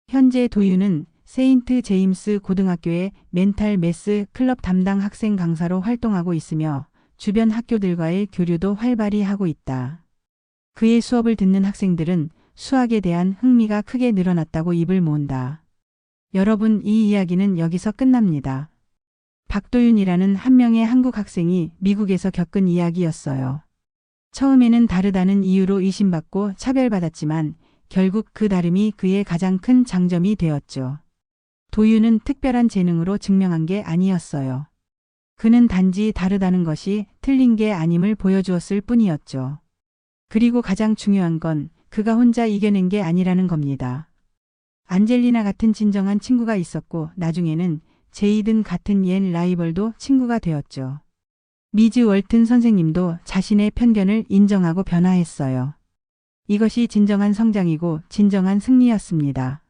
현재 도윤은 세인트 제임스 고등학교의 멘탈 매스 클럽 담당 학생 강사로 활동하고 있으며 주변 학교들과의 교류도 활발히 하고 있다. 그의 수업을 듣는 학생들은 수학에 대한 흥미가 크게 늘어났다고 입을 모은다. 여러분, 이 이야기는 여기서 끝납니다. 박도윤이라는 한 명의 한국 학생이 미국에서 겪은 이야기였어요. 처음에는 다르다는 이유로 의심받고 차별받았지만 결국 그 다름이 그의 가장 큰 장점이 되었죠. 도윤은 특별한 재능으로 증명한 게 아니었어요. 그는 단지 다르다는 것이 틀린 게 아님을 보여주었을 뿐이었죠. 그리고 가장 중요한 건 그가 혼자 이겨낸 게 아니라는 겁니다. 안젤리나 같은 진정한 친구가 있었고 나중에는 제이든 같은 옛 라이벌도 친구가 되었죠. 미즈 월튼 선생님도 자신의 편견을 인정하고 변화했어요. 이것이 진정한 성장이고 진정한 승리였습니다.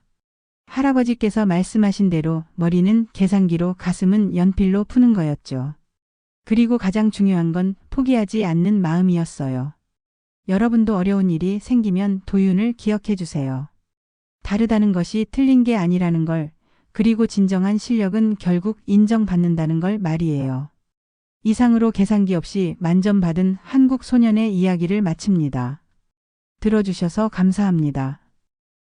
할아버지께서 말씀하신 대로 머리는 계산기로 가슴은 연필로 푸는 거였죠. 그리고 가장 중요한 건 포기하지 않는 마음이었어요. 여러분도 어려운 일이 생기면 도윤을 기억해 주세요. 다르다는 것이 틀린 게 아니라는 걸, 그리고 진정한 실력은 결국 인정받는다는 걸 말이에요. 이상으로 계산기 없이 만점 받은 한국 소년의 이야기를 마칩니다. 들어주셔서 감사합니다.